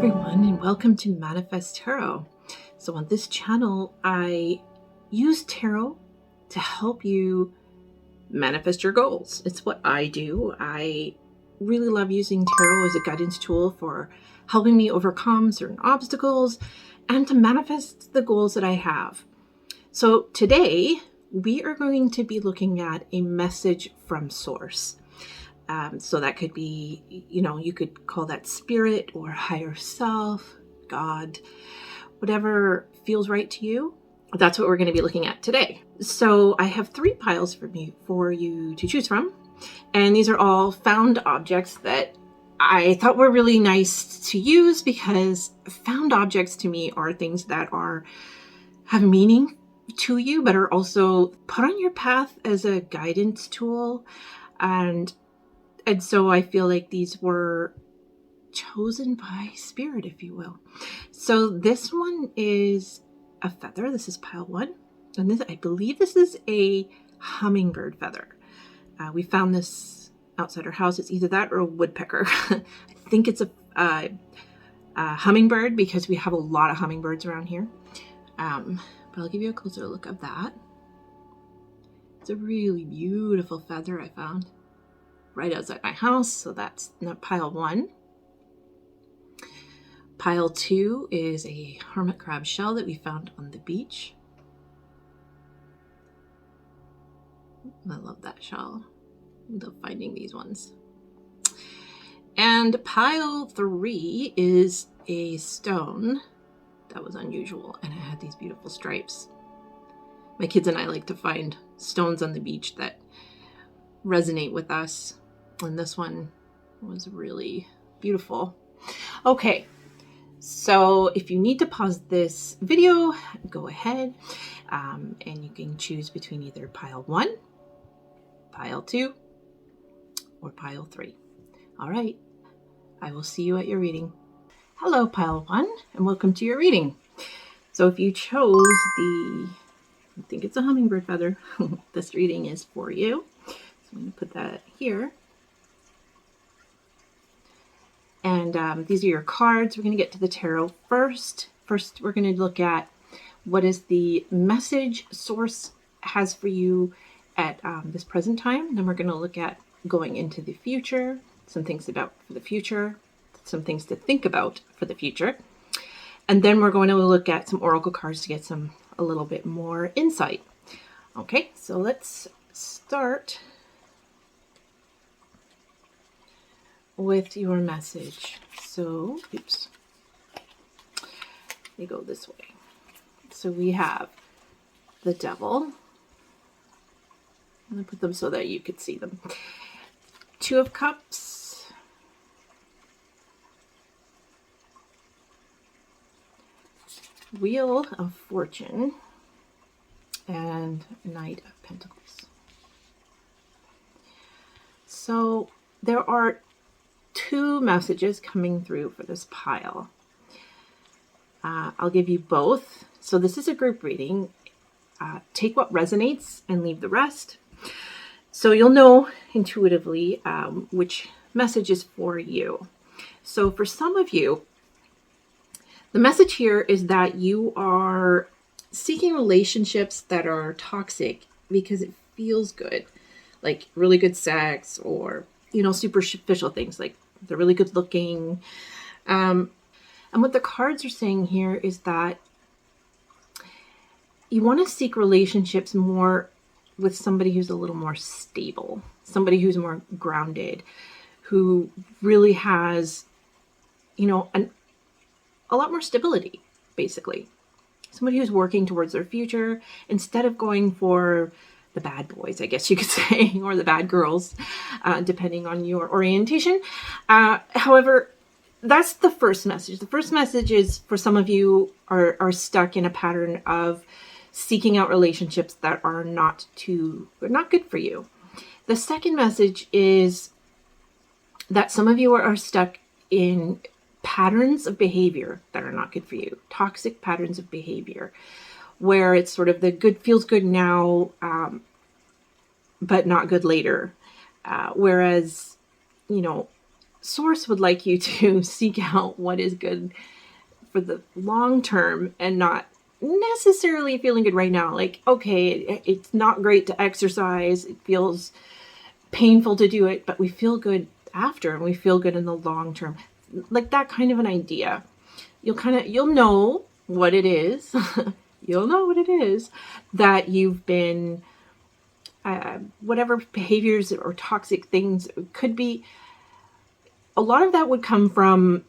everyone, and welcome to Manifest Tarot. So on this channel, I use tarot to help you manifest your goals. It's what I do. I really love using tarot as a guidance tool for helping me overcome certain obstacles and to manifest the goals that I have. So today, we are going to be looking at a message from Source. So that could be, you could call that spirit or higher self, God, whatever feels right to you. That's what we're going to be looking at today. So I have 3 piles for you to choose from. And these are all found objects that I thought were really nice to use, because found objects to me are things that have meaning to you, but are also put on your path as a guidance tool. And so I feel like these were chosen by spirit, if you will. So this one is a feather. This is pile 1. And I believe this is a hummingbird feather. We found this outside our house. It's either that or a woodpecker. I think it's a hummingbird, because we have a lot of hummingbirds around here. But I'll give you a closer look of that. It's a really beautiful feather I found right outside my house. So that's pile 1. Pile 2 is a hermit crab shell that we found on the beach. I love that shell. I love finding these ones. And pile 3 is a stone that was unusual, and it had these beautiful stripes. My kids and I like to find stones on the beach that resonate with us, and this one was really beautiful. Okay, so if you need to pause this video, go ahead, and you can choose between either pile 1, pile 2, or pile 3. All right, I will see you at your reading. Hello, pile 1, and welcome to your reading. So if you chose I think it's a hummingbird feather, this reading is for you. So I'm going to put that here. And these are your cards. We're going to get to the tarot first. First, we're going to look at what is the message Source has for you at this present time. Then we're going to look at going into the future, some things about for the future, some things to think about for the future. And then we're going to look at some oracle cards to get a little bit more insight. Okay, so let's start with your message. So, they go this way. So we have the Devil. I'm going to put them so that you could see them. 2 of Cups. Wheel of Fortune. And Knight of Pentacles. So there are 2 messages coming through for this pile. I'll give you both. So this is a group reading. Take what resonates and leave the rest. So you'll know intuitively which message is for you. So for some of you, the message here is that you are seeking relationships that are toxic because it feels good, like really good sex, or superficial things like they're really good looking. And what the cards are saying here is that you want to seek relationships more with somebody who's a little more stable, somebody who's more grounded, who really has, a lot more stability, basically. Somebody who's working towards their future instead of going for the bad boys, I guess you could say, or the bad girls, depending on your orientation. However, that's the first message. The first message is for some of you are stuck in a pattern of seeking out relationships that are not good for you. The second message is that some of you are stuck in patterns of behavior that are not good for you, toxic patterns of behavior, where it's sort of the good feels good now, but not good later. Whereas, Source would like you to seek out what is good for the long term and not necessarily feeling good right now. Like, okay, it's not great to exercise. It feels painful to do it, but we feel good after and we feel good in the long term. Like that kind of an idea. You'll know what it is. You'll know what it is that you've been, whatever behaviors or toxic things could be. A lot of that would come from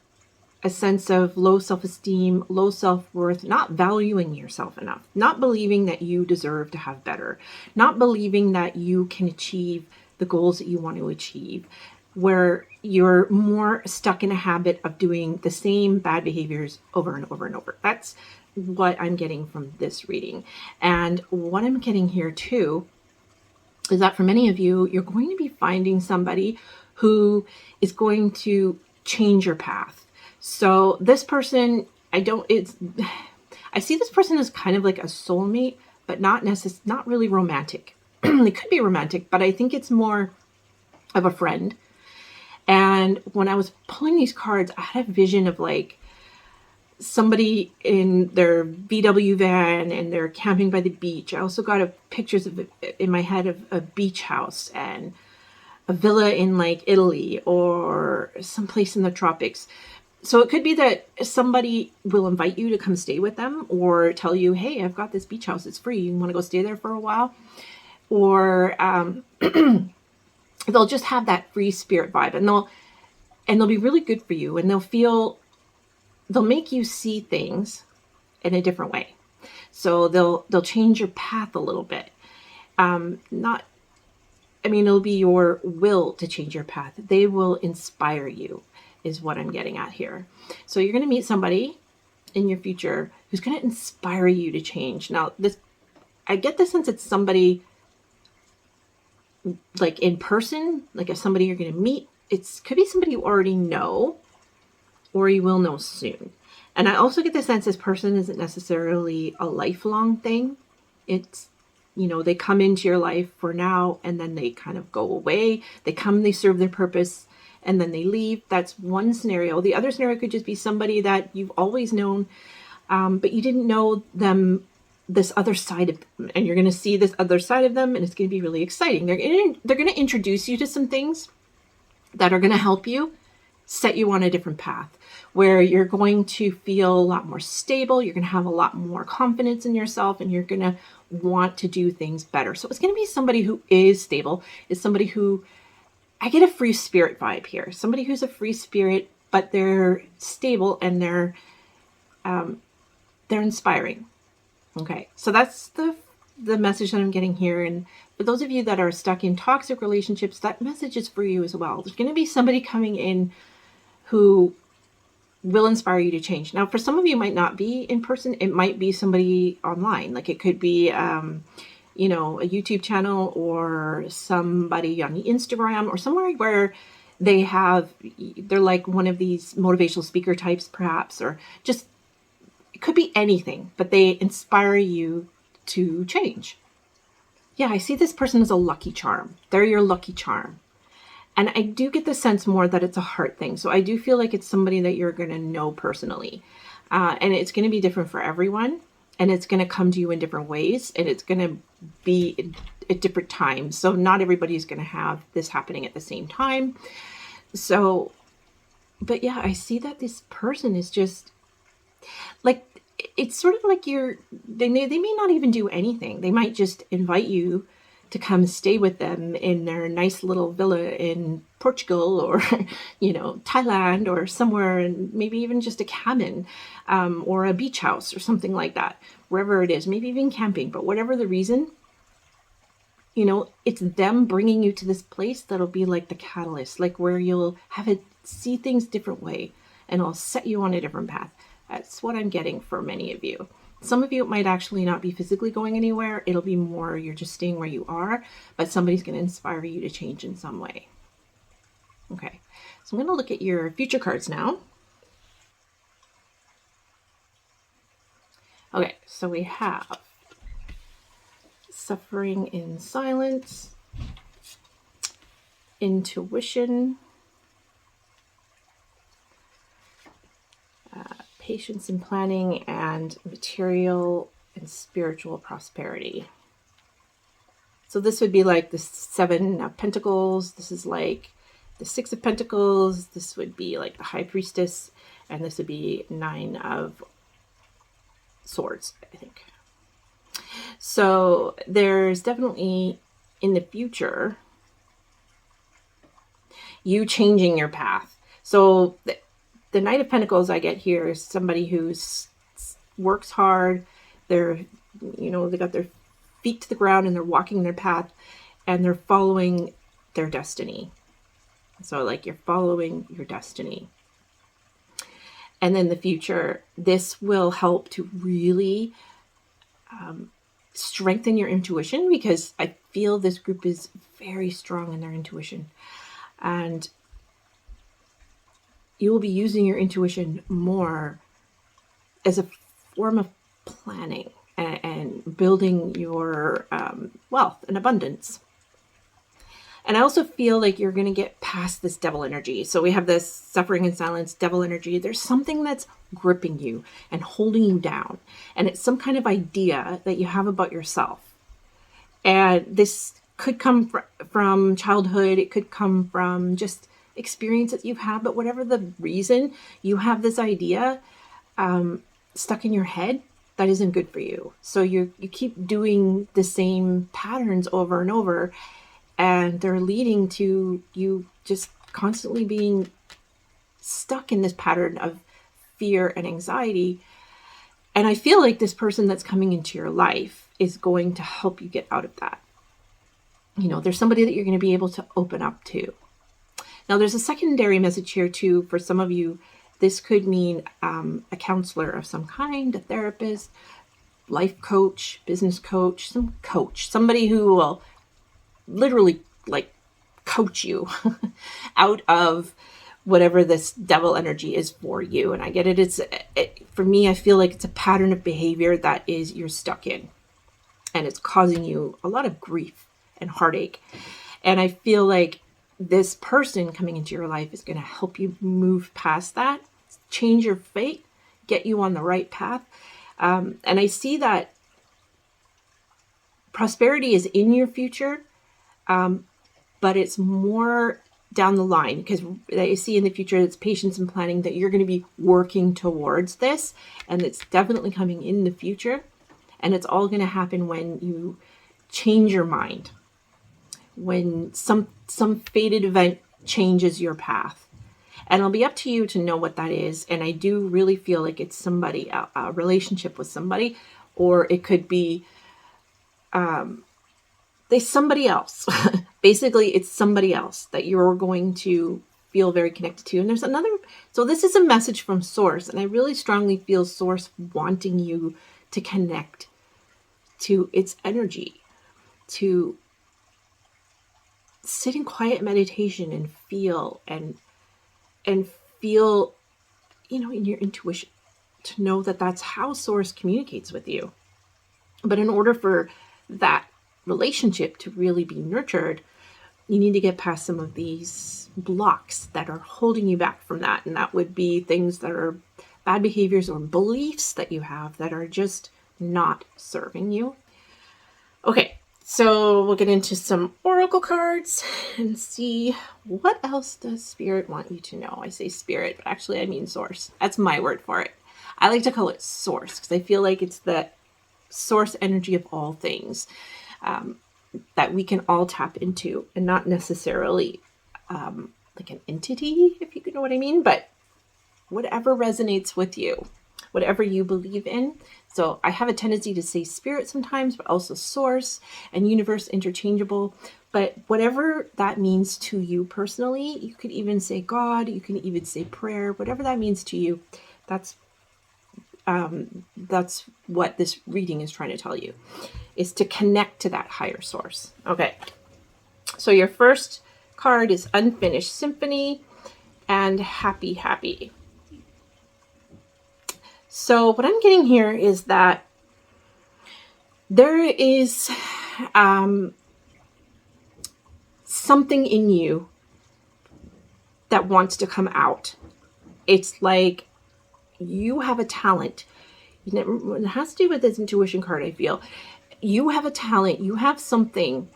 a sense of low self-esteem, low self-worth, not valuing yourself enough, not believing that you deserve to have better, not believing that you can achieve the goals that you want to achieve, where you're more stuck in a habit of doing the same bad behaviors over and over and over. That's what I'm getting from this reading. And what I'm getting here too is that for many of you, you're going to be finding somebody who is going to change your path. So this person, I see this person as kind of like a soulmate, but not really romantic. It could be romantic, but I think it's more of a friend. And when I was pulling these cards, I had a vision of like somebody in their VW van and they're camping by the beach. I also got pictures of in my head of a beach house and a villa in like Italy or someplace in the tropics. So it could be that somebody will invite you to come stay with them or tell you, hey, I've got this beach house. It's free. You want to go stay there for a while? Or they'll just have that free spirit vibe and they'll be really good for you and they'll make you see things in a different way. So they'll change your path a little bit. It'll be your will to change your path. They will inspire you, is what I'm getting at here. So you're going to meet somebody in your future who's going to inspire you to change. Now, I get the sense it's somebody like in person, like if somebody you're going to meet. It could be somebody you already know or you will know soon. And I also get the sense this person isn't necessarily a lifelong thing. It's, they come into your life for now and then they kind of go away. They come, they serve their purpose, and then they leave. That's one scenario. The other scenario could just be somebody that you've always known, but you didn't know them, this other side of them, and you're going to see this other side of them, and it's going to be really exciting. They're going to introduce you to some things that are going to help you set you on a different path where you're going to feel a lot more stable. You're going to have a lot more confidence in yourself and you're going to want to do things better. So it's going to be somebody who is stable. It's somebody who, I get a free spirit vibe here. Somebody who's a free spirit, but they're stable and they're inspiring. Okay. So that's the message that I'm getting here. And for those of you that are stuck in toxic relationships, that message is for you as well. There's going to be somebody coming in who will inspire you to change. Now, for some of you, it might not be in person. It might be somebody online. Like it could be, a YouTube channel or somebody on Instagram or somewhere where they're like one of these motivational speaker types, perhaps, or just, it could be anything, but they inspire you to change. Yeah, I see this person as a lucky charm. They're your lucky charm. And I do get the sense more that it's a heart thing. So I do feel like it's somebody that you're going to know personally. And it's going to be different for everyone. And it's going to come to you in different ways. And it's going to be at different times. So not everybody's going to have this happening at the same time. So, but yeah, I see that this person is just like, it's sort of like they may not even do anything. They might just invite you to come stay with them in their nice little villa in Portugal or, Thailand or somewhere, and maybe even just a cabin or a beach house or something like that, wherever it is, maybe even camping. But whatever the reason, it's them bringing you to this place that'll be like the catalyst, like where you'll have it see things different way and it'll set you on a different path. That's what I'm getting for many of you. Some of you, it might actually not be physically going anywhere. It'll be more you're just staying where you are, but somebody's going to inspire you to change in some way. Okay, so I'm going to look at your future cards now. Okay, so we have suffering in silence, intuition, patience and planning, and material and spiritual prosperity. So this would be like the 7 of Pentacles. This is like the 6 of Pentacles. This would be like the High Priestess. And this would be 9 of Swords, I think. So there's definitely in the future you changing your path. So the Knight of Pentacles I get here is somebody who's works hard. They're, they got their feet to the ground and they're walking their path and they're following their destiny. So like you're following your destiny. And then the future, this will help to really strengthen your intuition, because I feel this group is very strong in their intuition. And you will be using your intuition more as a form of planning and building your wealth and abundance. And I also feel like you're going to get past this devil energy. So we have this suffering and silence, devil energy. There's something that's gripping you and holding you down. And it's some kind of idea that you have about yourself. And this could come from childhood. It could come from just experiences you've had. But whatever the reason, you have this idea stuck in your head that isn't good for you. So you keep doing the same patterns over and over. And they're leading to you just constantly being stuck in this pattern of fear and anxiety. And I feel like this person that's coming into your life is going to help you get out of that. There's somebody that you're going to be able to open up to. Now, there's a secondary message here too. For some of you, this could mean a counselor of some kind, a therapist, life coach, business coach, somebody who will literally like coach you out of whatever this devil energy is for you. And I get it. For me, I feel like it's a pattern of behavior that you're stuck in, and it's causing you a lot of grief and heartache. And I feel like this person coming into your life is going to help you move past that, change your fate, get you on the right path. And I see that prosperity is in your future. But it's more down the line, because I see in the future it's patience and planning, that you're going to be working towards this, and it's definitely coming in the future. And it's all going to happen when you change your mind, when some fated event changes your path. And it'll be up to you to know what that is. And I do really feel like it's somebody, a relationship with somebody, or it could be somebody else. Basically, it's somebody else that you're going to feel very connected to. And there's another, so this is a message from Source, and I really strongly feel Source wanting you to connect to its energy, to sit in quiet meditation and feel and feel, in your intuition, to know that that's how Source communicates with you. But in order for that relationship to really be nurtured, you need to get past some of these blocks that are holding you back from that. And that would be things that are bad behaviors or beliefs that you have that are just not serving you. Okay, so we'll get into some oracle cards and see what else does Spirit want you to know. I say Spirit, but actually I mean Source. That's my word for it. I like to call it Source because I feel like it's the source energy of all things. That we can all tap into, and not necessarily like an entity, if you know what I mean, but whatever resonates with you, whatever you believe in. So I have a tendency to say Spirit sometimes, but also Source and Universe interchangeable. But whatever that means to you personally, you could even say God, you can even say prayer, whatever that means to you. That's what this reading is trying to tell you, is to connect to that higher source. Okay. So your first card is Unfinished Symphony and Happy. So what I'm getting here is that there is something in you that wants to come out. It's like you have a talent. It has to do with this intuition card, I feel. You have a talent. You have something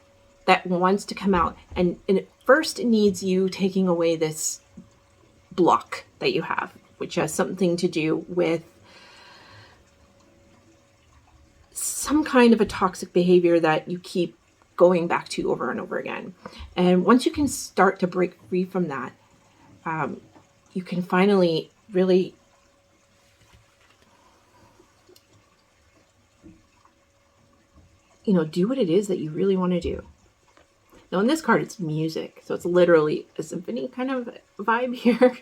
that wants to come out. And it first needs you taking away this block that you have, which has something to do with some kind of a toxic behavior that you keep going back to over and over again. And once you can start to break free from that, you can finally really do what it is that you really want to do. Now, in this card, it's music. So it's literally a symphony kind of vibe here.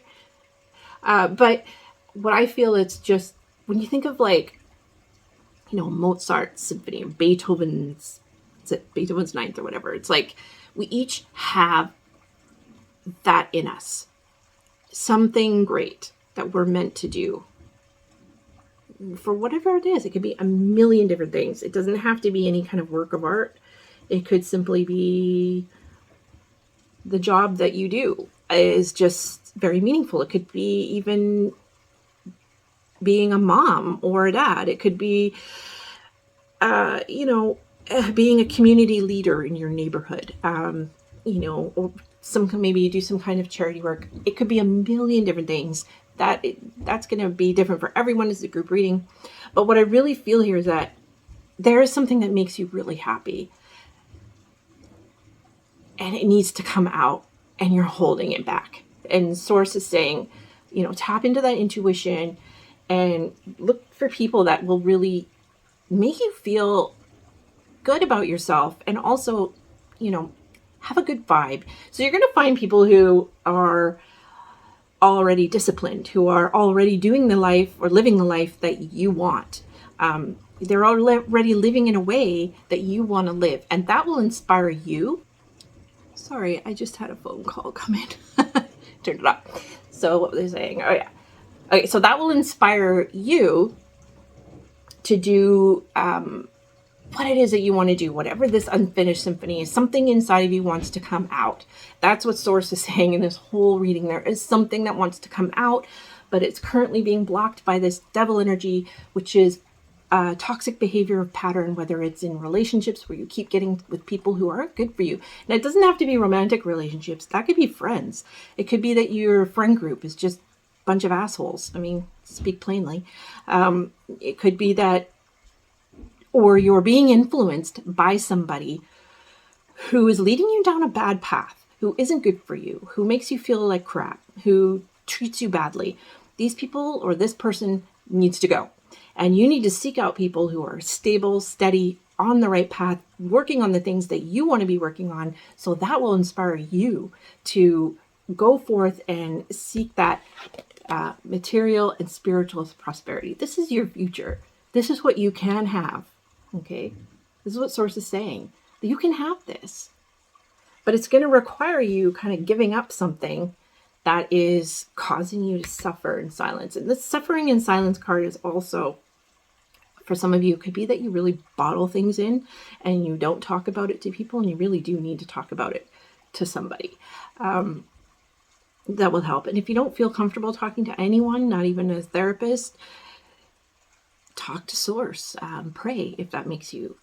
But what I feel, it's just, when you think of like, Mozart's symphony or Beethoven's ninth or whatever, it's like we each have that in us. Something great that we're meant to do. For whatever it is, it could be a million different things. It doesn't have to be any kind of work of art. It could simply be the job that you do is just very meaningful. It could be even being a mom or a dad. It could be, being a community leader in your neighborhood, or maybe you do some kind of charity work. It could be a million different things. That's going to be different for everyone as a group reading. But what I really feel here is that there is something that makes you really happy. And it needs to come out, and you're holding it back. And Source is saying, tap into that intuition and look for people that will really make you feel good about yourself, and also, have a good vibe. So you're going to find people who are already disciplined, who are already doing the life or living the life that you want. They're already living in a way that you want to live, and that will inspire you. Sorry, I just had a phone call come in. Turned it off. So what were they saying? Oh yeah. Okay, so that will inspire you to do what it is that you want to do. Whatever this unfinished symphony is, something inside of you wants to come out. That's what Source is saying in this whole reading. There is something that wants to come out, but it's currently being blocked by this devil energy, which is a toxic behavior pattern, whether it's in relationships where you keep getting with people who aren't good for you. And it doesn't have to be romantic relationships. That could be friends. It could be that your friend group is just a bunch of assholes. I mean, speak plainly. It could be that, or you're being influenced by somebody who is leading you down a bad path, who isn't good for you, who makes you feel like crap, who treats you badly. These people or this person needs to go. And you need to seek out people who are stable, steady, on the right path, working on the things that you want to be working on. So that will inspire you to go forth and seek that material and spiritual prosperity. This is your future. This is what you can have. Okay? This is what Source is saying. That you can have this. But it's going to require you kind of giving up something that is causing you to suffer in silence. And this suffering in silence card is also, for some of you, it could be that you really bottle things in and you don't talk about it to people, and you really do need to talk about it to somebody. That will help. And if you don't feel comfortable talking to anyone, not even a therapist, talk to Source. Pray if that makes you,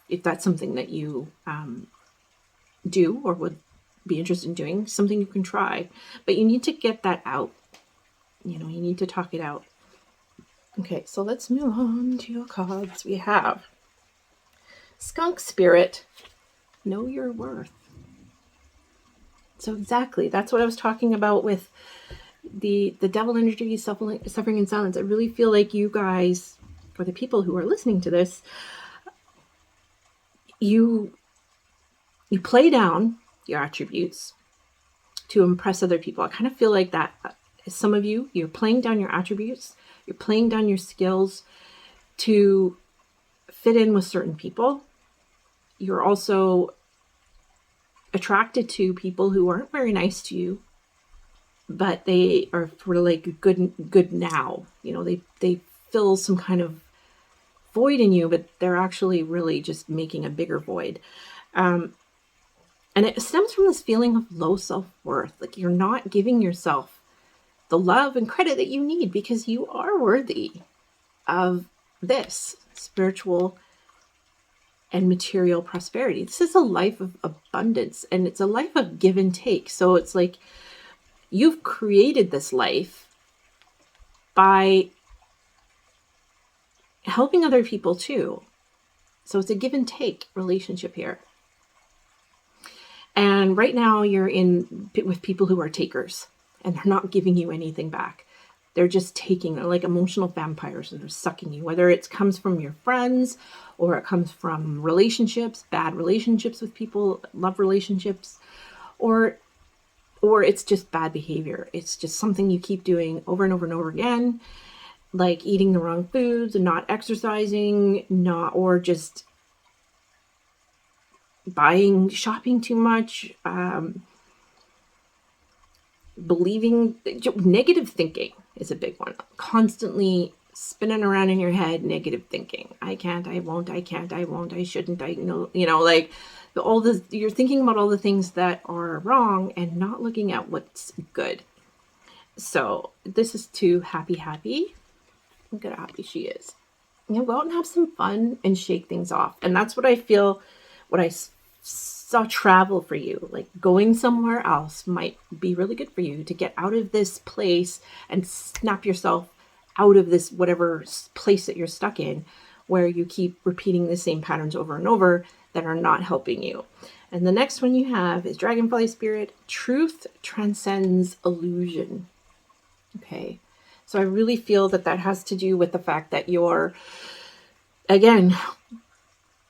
if that's something that you do or would be interested in doing, something you can try. But you need to get that out. You need to talk it out. Okay, so let's move on to your cards. We have Skunk Spirit, Know Your Worth. So exactly, that's what I was talking about with the devil energy, suffering in silence. I really feel like you guys, or the people who are listening to this, you play down your attributes to impress other people. I kind of feel like that. Some of you, you're playing down your attributes. You're playing down your skills to fit in with certain people. You're also attracted to people who aren't very nice to you, but they are sort of like good now. They fill some kind of void in you, but they're actually really just making a bigger void. And it stems from this feeling of low self-worth. Like you're not giving yourself the love and credit that you need, because you are worthy of this spiritual and material prosperity. This is a life of abundance, and it's a life of give and take. So it's like you've created this life by helping other people too. So it's a give and take relationship here. And right now you're in with people who are takers, and they're not giving you anything back. They're just taking. They're like emotional vampires, and they're sucking you, whether it comes from your friends or it comes from relationships, bad relationships with people, love relationships, or it's just bad behavior. It's just something you keep doing over and over and over again, like eating the wrong foods and not exercising, or just shopping too much, believing. Negative thinking is a big one. Constantly spinning around in your head, negative thinking. I can't, I won't, I can't, I won't, I shouldn't, I know, like all this, you're thinking about all the things that are wrong and not looking at what's good. So this is to happy. Look at how happy she is. Go out and have some fun and shake things off. And that's what I feel, what I saw travel for you. Like going somewhere else might be really good for you to get out of this place and snap yourself out of this whatever place that you're stuck in, where you keep repeating the same patterns over and over that are not helping you. And the next one you have is Dragonfly Spirit. Truth transcends illusion. Okay. So I really feel that has to do with the fact that you're, again,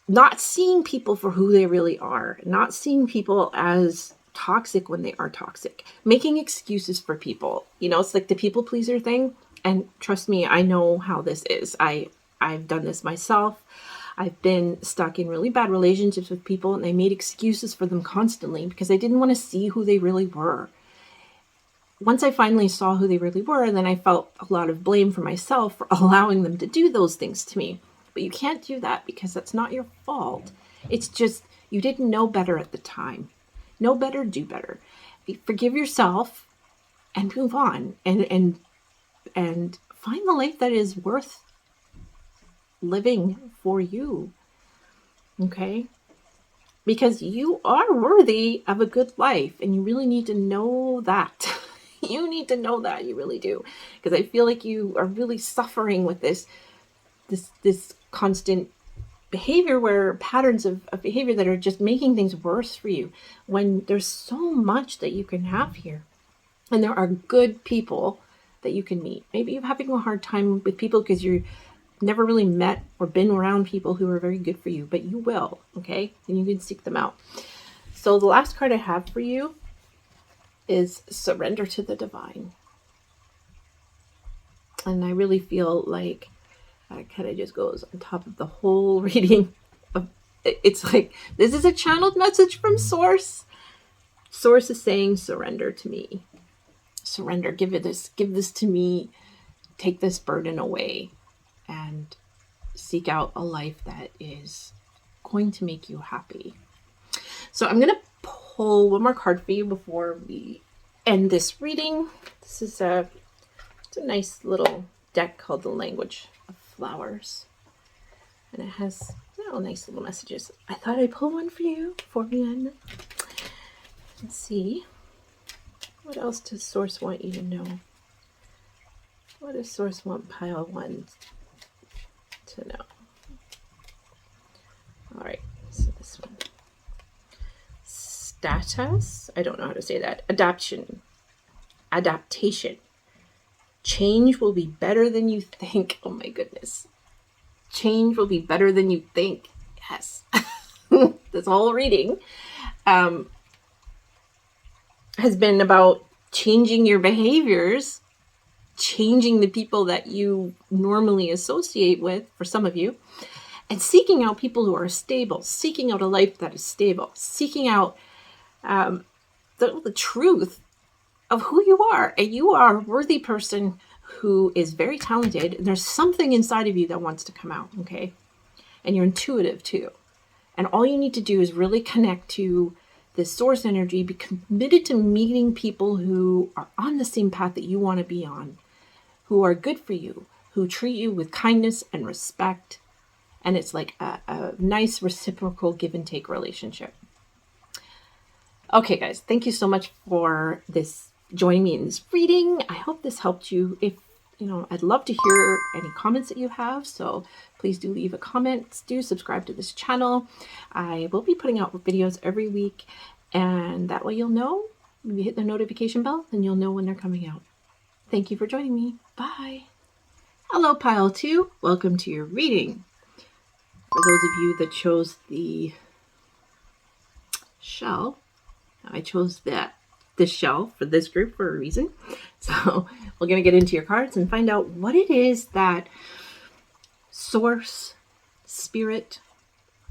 not seeing people for who they really are, not seeing people as toxic when they are toxic, making excuses for people. It's like the people pleaser thing. And trust me, I know how this is. I've done this myself. I've been stuck in really bad relationships with people, and I made excuses for them constantly because I didn't want to see who they really were. Once I finally saw who they really were, then I felt a lot of blame for myself for allowing them to do those things to me. But you can't do that because that's not your fault. It's just you didn't know better at the time. Know better, do better. Forgive yourself and move on and find the life that is worth living for you. Okay? Because you are worthy of a good life, and you really need to know that. You need to know that, you really do. Because I feel like you are really suffering with this constant behavior, where patterns of behavior that are just making things worse for you, when there's so much that you can have here. And there are good people that you can meet. Maybe you're having a hard time with people because you've never really met or been around people who are very good for you, but you will, okay? And you can seek them out. So the last card I have for you is Surrender to the Divine. And I really feel like it kind of just goes on top of the whole reading. It's like, this is a channeled message from Source. Source is saying, surrender to me. Surrender, give this to me. Take this burden away and seek out a life that is going to make you happy. So I'm going to pull one more card for you before we end this reading. This is it's a nice little deck called The Language of Flowers. And it has nice little messages. I thought I'd pull one for you before we end. Let's see. What else does Source want you to know? What does Source want Pile 1 to know? All right, so this one. Status. I don't know how to say that. Adaptation. Change will be better than you think. Oh my goodness. Change will be better than you think. Yes. This whole reading has been about changing your behaviors, changing the people that you normally associate with, for some of you, and seeking out people who are stable, seeking out a life that is stable, seeking out the truth of who you are. And you are a worthy person who is very talented. And there's something inside of you that wants to come out, okay? And you're intuitive too. And all you need to do is really connect to this source energy. Be committed to meeting people who are on the same path that you want to be on, who are good for you, who treat you with kindness and respect. And it's like a nice reciprocal give and take relationship. Okay, guys, thank you so much for joining me in this reading. I hope this helped you. If I'd love to hear any comments that you have, so please do leave a comment. Do subscribe to this channel. I will be putting out videos every week, and that way you'll know. When you hit the notification bell, then you'll know when they're coming out. Thank you for joining me. Bye. Hello, Pile 2. Welcome to your reading. For those of you that chose the shell, I chose this shell for this group for a reason. So we're going to get into your cards and find out what it is that source, spirit,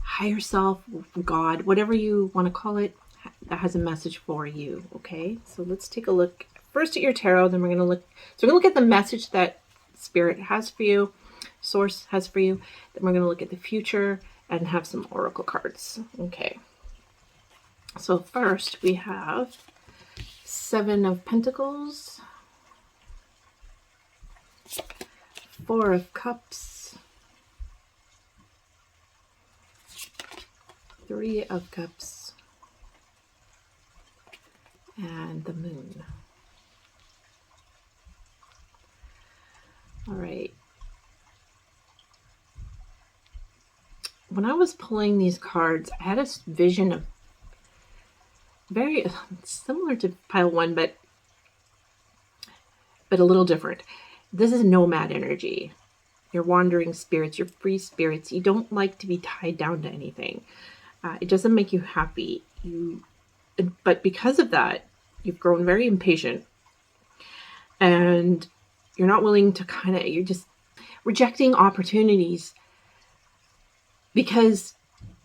higher self, God, whatever you want to call it, that has a message for you. Okay, so let's take a look first at your tarot. Then we're going to look at the message that spirit has for you, source has for you. Then we're going to look at the future and have some oracle cards. Okay, so first we have 7 of Pentacles, 4 of Cups, 3 of Cups, and the Moon. All right. When I was pulling these cards, I had a vision of very similar to pile 1, but a little different. This is nomad energy. You're wandering spirits. You're free spirits. You don't like to be tied down to anything. It doesn't make you happy. But because of that, you've grown very impatient, and you're not willing to you're just rejecting opportunities because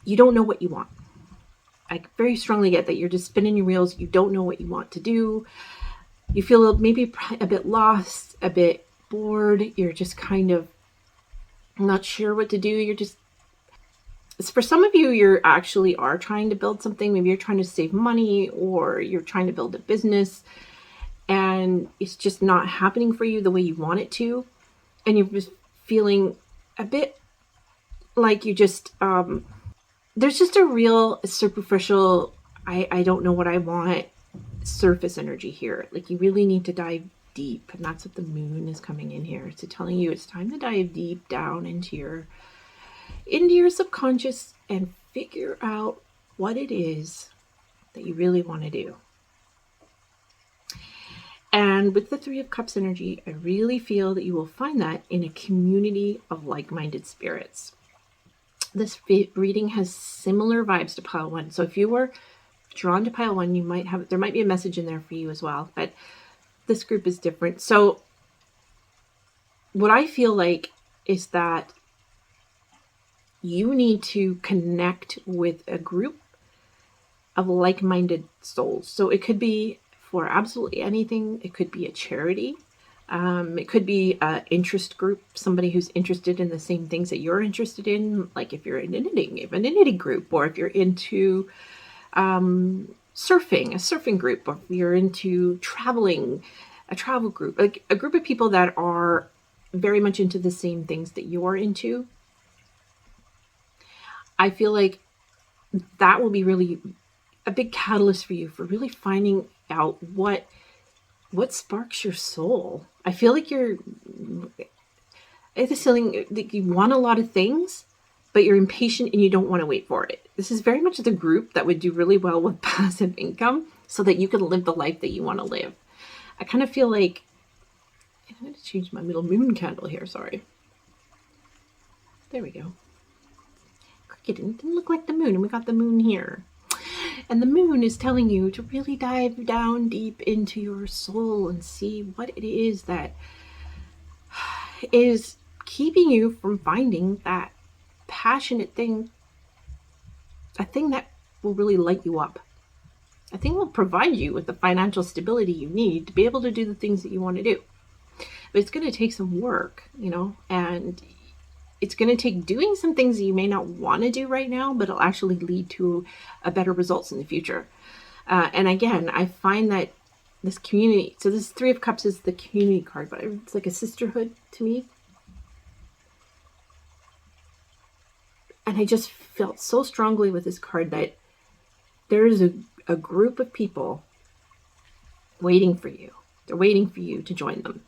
you don't know what you want. I very strongly get that you're just spinning your wheels. You don't know what you want to do. You feel maybe a bit lost, a bit bored. You're just kind of not sure what to do. For some of you, you're actually are trying to build something. Maybe you're trying to save money, or you're trying to build a business, and it's just not happening for you the way you want it to. And you're just feeling a bit like you just, there's just a real superficial, I don't know what I want, surface energy here. Like you really need to dive deep, and that's what the Moon is coming in here. It's telling you it's time to dive deep down into your subconscious and figure out what it is that you really want to do. And with the 3 of Cups energy, I really feel that you will find that in a community of like-minded spirits. This reading has similar vibes to pile 1. So if you were drawn to pile 1, there might be a message in there for you as well, but this group is different. So what I feel like is that you need to connect with a group of like-minded souls. So it could be for absolutely anything. It could be a charity. It could be an interest group, somebody who's interested in the same things that you're interested in. Like if you're in knitting, a knitting group, or if you're into surfing, a surfing group, or if you're into traveling, a travel group, like a group of people that are very much into the same things that you're into. I feel like that will be really a big catalyst for you for really finding out what sparks your soul. I feel like it's a feeling that you want a lot of things, but you're impatient and you don't want to wait for it. This is very much the group that would do really well with passive income so that you can live the life that you want to live. I kind of feel like, I'm going to change my middle moon candle here, sorry. There we go. It didn't look like the moon, and we got the moon here. And the Moon is telling you to really dive down deep into your soul and see what it is that is keeping you from finding that passionate thing, a thing that will really light you up. A thing will provide you with the financial stability you need to be able to do the things that you want to do. But it's going to take some work, and it's going to take doing some things that you may not want to do right now, but it'll actually lead to a better results in the future. And again, I find that this community, so this Three of Cups is the community card, but it's like a sisterhood to me. And I just felt so strongly with this card that there is a group of people waiting for you. They're waiting for you to join them.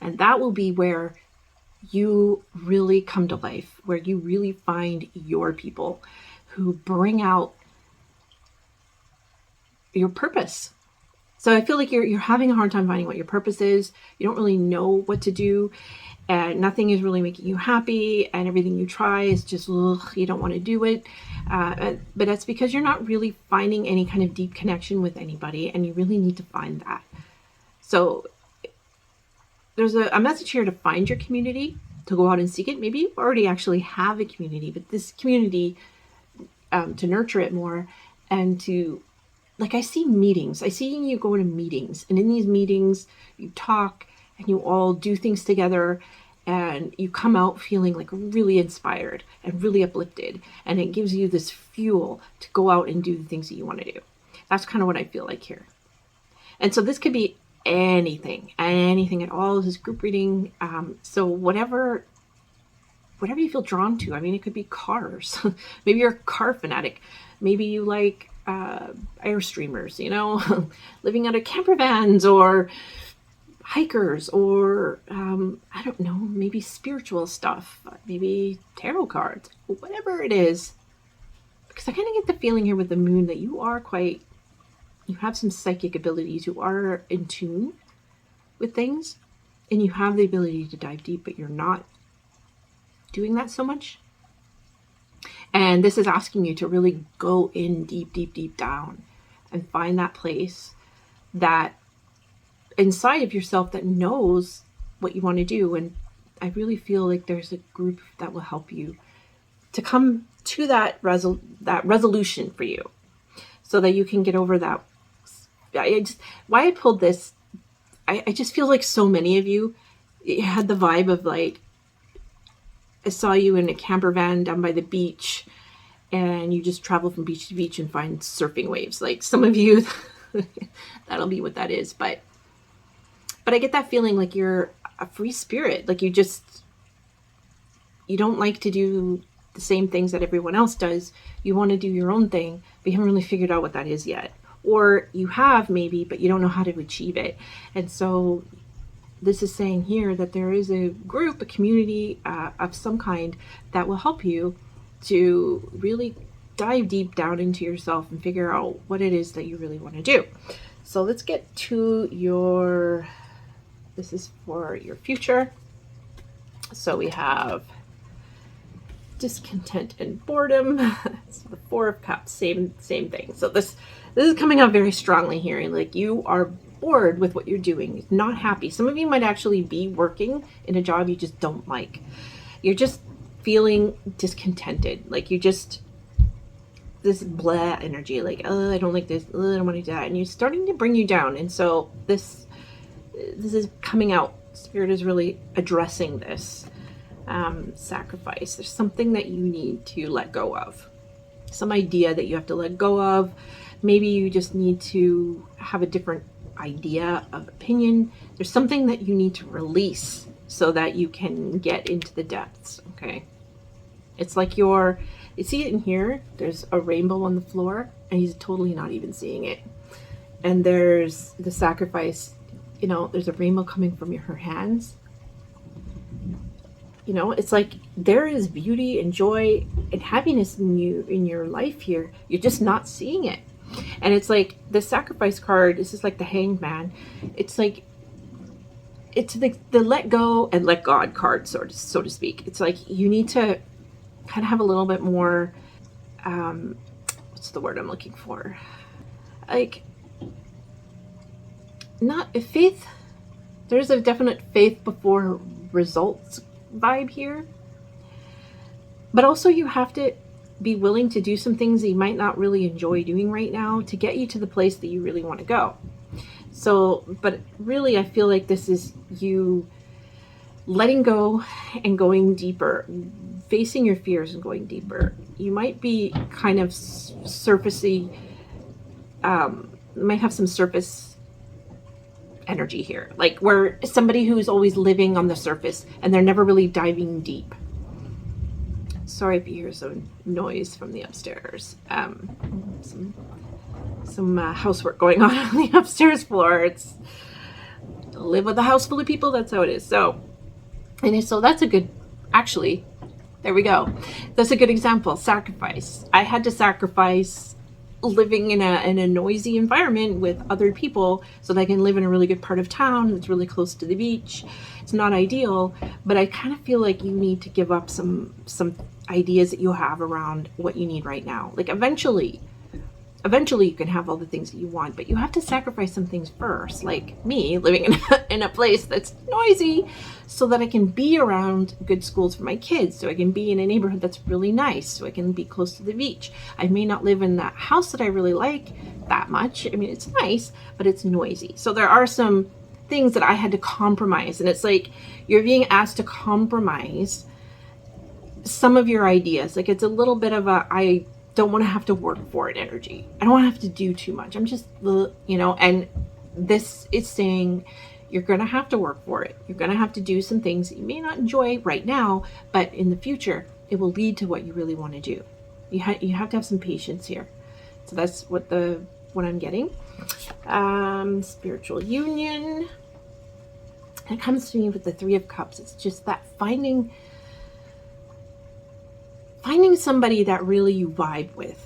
And that will be where you really come to life, where you really find your people who bring out your purpose. So I feel like you're having a hard time finding what your purpose is. You don't really know what to do, and nothing is really making you happy, and everything you try is just, you don't want to do it. But that's because you're not really finding any kind of deep connection with anybody, and you really need to find that. So there's a message here to find your community, to go out and seek it. Maybe you already actually have a community, but this community, to nurture it more, and to, like, I see meetings. I see you go to meetings, and in these meetings you talk and you all do things together, and you come out feeling like really inspired and really uplifted, and it gives you this fuel to go out and do the things that you want to do. That's kind of what I feel like here. And so this could be anything at all. This is group reading. So whatever you feel drawn to. I mean, it could be cars. Maybe you're a car fanatic. Maybe you like Airstreamers, living out of camper vans, or hikers, or I don't know, maybe spiritual stuff, maybe tarot cards, whatever it is. Because I kind of get the feeling here with the moon that you have some psychic abilities. You are in tune with things, and you have the ability to dive deep, but you're not doing that so much. And this is asking you to really go in deep down and find that place that inside of yourself that knows what you want to do. And I really feel like there's a group that will help you to come to that resolution for you, so that you can get over that. Why I pulled this, I just feel like so many of you had the vibe of, like, I saw you in a camper van down by the beach, and you just travel from beach to beach and find surfing waves. Like, some of you, that'll be what that is. But I get that feeling like you're a free spirit. Like, you don't like to do the same things that everyone else does. You want to do your own thing, but you haven't really figured out what that is yet. Or you have maybe, but you don't know how to achieve it. And so this is saying here that there is a group, a community of some kind that will help you to really dive deep down into yourself and figure out what it is that you really want to do. So let's get to this is for your future. So we have discontent and boredom. It's the Four of Cups, same thing. So this is coming out very strongly here. Like, you are bored with what you're doing, not happy. Some of you might actually be working in a job you just don't like. You're just feeling discontented. Like, this blah energy, like, I don't like this, I don't want to do that, and you're starting to bring you down. And so this is coming out. Spirit is really addressing this sacrifice. There's something that you need to let go of, some idea that you have to let go of. Maybe you just need to have a different idea of opinion. There's something that you need to release so that you can get into the depths. Okay, it's like you see it in here. There's a rainbow on the floor, and he's totally not even seeing it. And there's the sacrifice. There's a rainbow coming from her hands. It's like there is beauty and joy and happiness in your life here. You're just not seeing it. And it's like the sacrifice card, this is like the Hanged Man. It's like, it's the let go and let God card, so to speak. It's like you need to kind of have a little bit more, what's the word I'm looking for? Like, not a faith. There's a definite faith before results vibe here. But also you have to be willing to do some things that you might not really enjoy doing right now to get you to the place that you really want to go. So, but really I feel like this is you letting go and going deeper, facing your fears and going deeper. You might be kind of surfacey, might have some surface energy here, like where somebody who's always living on the surface and they're never really diving deep. Sorry if you hear some noise from the upstairs. Some housework going on the upstairs floor. It's live with a house full of people. That's how it is. So that's a good, actually, there we go. That's a good example. Sacrifice. I had to sacrifice living in a noisy environment with other people so that I can live in a really good part of town that's really close to the beach. It's not ideal, but I kind of feel like you need to give up some ideas that you have around what you need right now. Like eventually you can have all the things that you want, but you have to sacrifice some things first, like me living in a place that's noisy so that I can be around good schools for my kids, so I can be in a neighborhood that's really nice, so I can be close to the beach. I may not live in that house that I really like that much. I mean, it's nice, but it's noisy. So there are some things that I had to compromise, and it's like you're being asked to compromise some of your ideas. Like it's a little bit of a, I don't want to have to work for it energy. I don't want to have to do too much. I'm just, and this is saying you're going to have to work for it. You're going to have to do some things that you may not enjoy right now, but in the future, it will lead to what you really want to do. You have to have some patience here. So that's what I'm getting. Spiritual union. It comes to me with the Three of Cups. It's just that finding somebody that really you vibe with,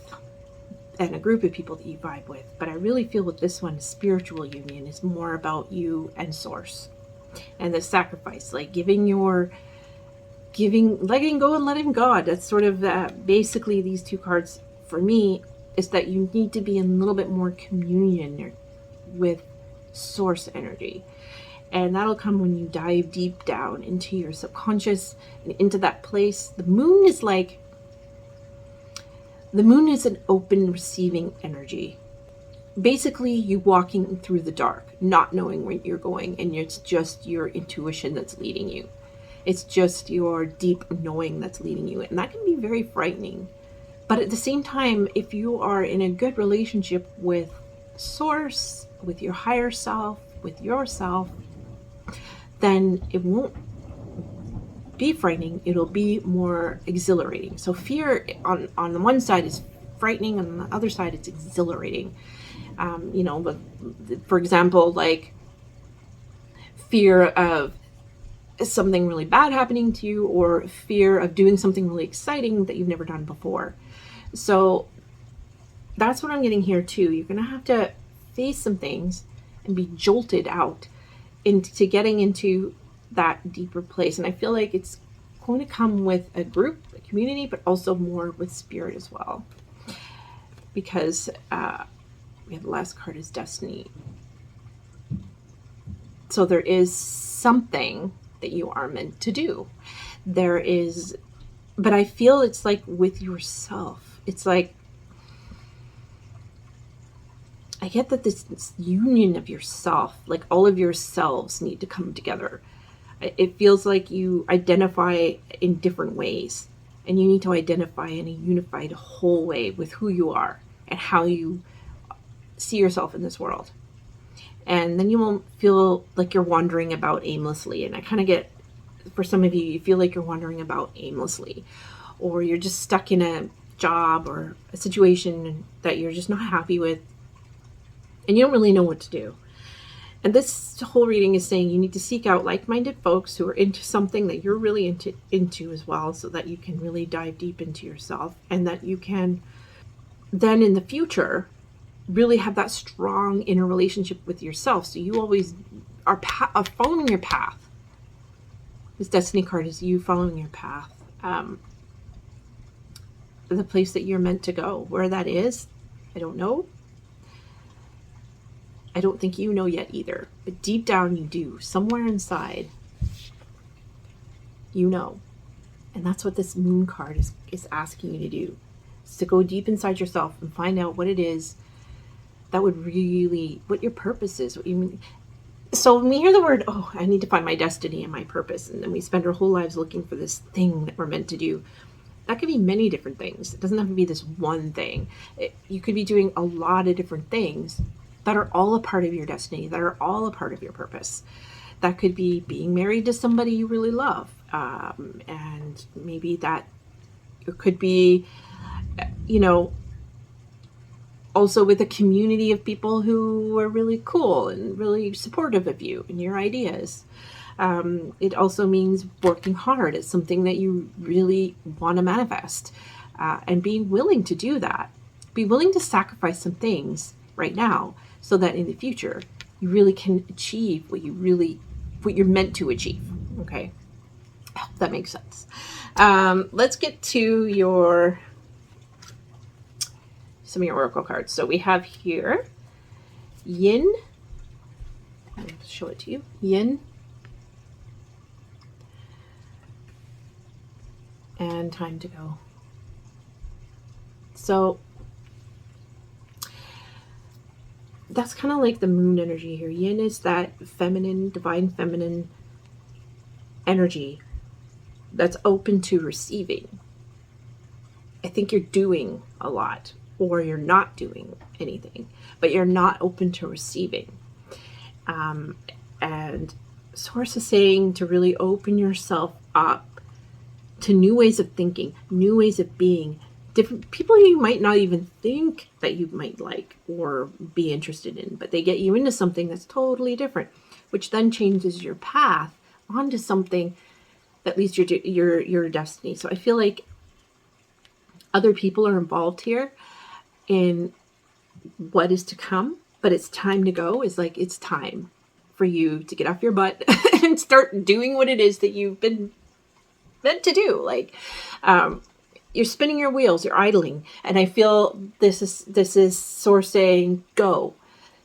and a group of people that you vibe with. But I really feel with this one, spiritual union is more about you and source, and the sacrifice, like letting go and letting God. That's sort of basically these two cards for me, is that you need to be in a little bit more communion with source energy. And that'll come when you dive deep down into your subconscious and into that place. The moon is an open receiving energy. Basically, you walking through the dark, not knowing where you're going, and it's just your intuition that's leading you. It's just your deep knowing that's leading you. And that can be very frightening. But at the same time, if you are in a good relationship with source, with your higher self, with yourself, then it won't be frightening. It'll be more exhilarating. So fear on the one side is frightening, and on the other side it's exhilarating. But for example, like fear of something really bad happening to you, or fear of doing something really exciting that you've never done before. So that's what I'm getting here too. You're going to have to face some things and be jolted out into getting into that deeper place. And I feel like it's going to come with a group, a community, but also more with spirit as well. Because we have the last card is destiny. So there is something that you are meant to do. But I feel it's like with yourself. It's like, I get that this union of yourself, like all of your selves need to come together. It feels like you identify in different ways, and you need to identify in a unified whole way with who you are and how you see yourself in this world. And then you won't feel like you're wandering about aimlessly. And I kind of get, for some of you, you feel like you're wandering about aimlessly, or you're just stuck in a job or a situation that you're just not happy with, and you don't really know what to do. And this whole reading is saying you need to seek out like-minded folks who are into something that you're really into as well, so that you can really dive deep into yourself, and that you can then in the future really have that strong inner relationship with yourself. So you always are following your path. This destiny card is you following your path. The place that you're meant to go. Where that is, I don't know. I don't think you know yet either, but deep down you do. Somewhere inside, you know. And that's what this moon card is asking you to do. Is to go deep inside yourself and find out what it is that would really, what your purpose is, what you mean. So when we hear the word, oh, I need to find my destiny and my purpose, and then we spend our whole lives looking for this thing that we're meant to do, that could be many different things. It doesn't have to be this one thing. You could be doing a lot of different things that are all a part of your destiny, that are all a part of your purpose. That could be being married to somebody you really love. And maybe that could be, you know, also with a community of people who are really cool and really supportive of you and your ideas. It also means working hard at something that you really want to manifest, and being willing to do that. Be willing to sacrifice some things right now so that in the future you really can achieve what you're meant to achieve. Okay, I hope that makes sense. Let's get to some of your oracle cards. So we have here yin. I'll show it to you. Yin and time to go. So that's kind of like the moon energy here. Yin is that feminine, divine feminine energy that's open to receiving. I think you're doing a lot, or you're not doing anything, but you're not open to receiving. And Source is saying to really open yourself up to new ways of thinking, new ways of being, different people you might not even think that you might like or be interested in, but they get you into something that's totally different, which then changes your path onto something that leads your destiny. So I feel like other people are involved here in what is to come, but it's time to go. Is like, it's time for you to get off your butt and start doing what it is that you've been meant to do. Like, you're spinning your wheels, you're idling. And I feel this is Source saying, go.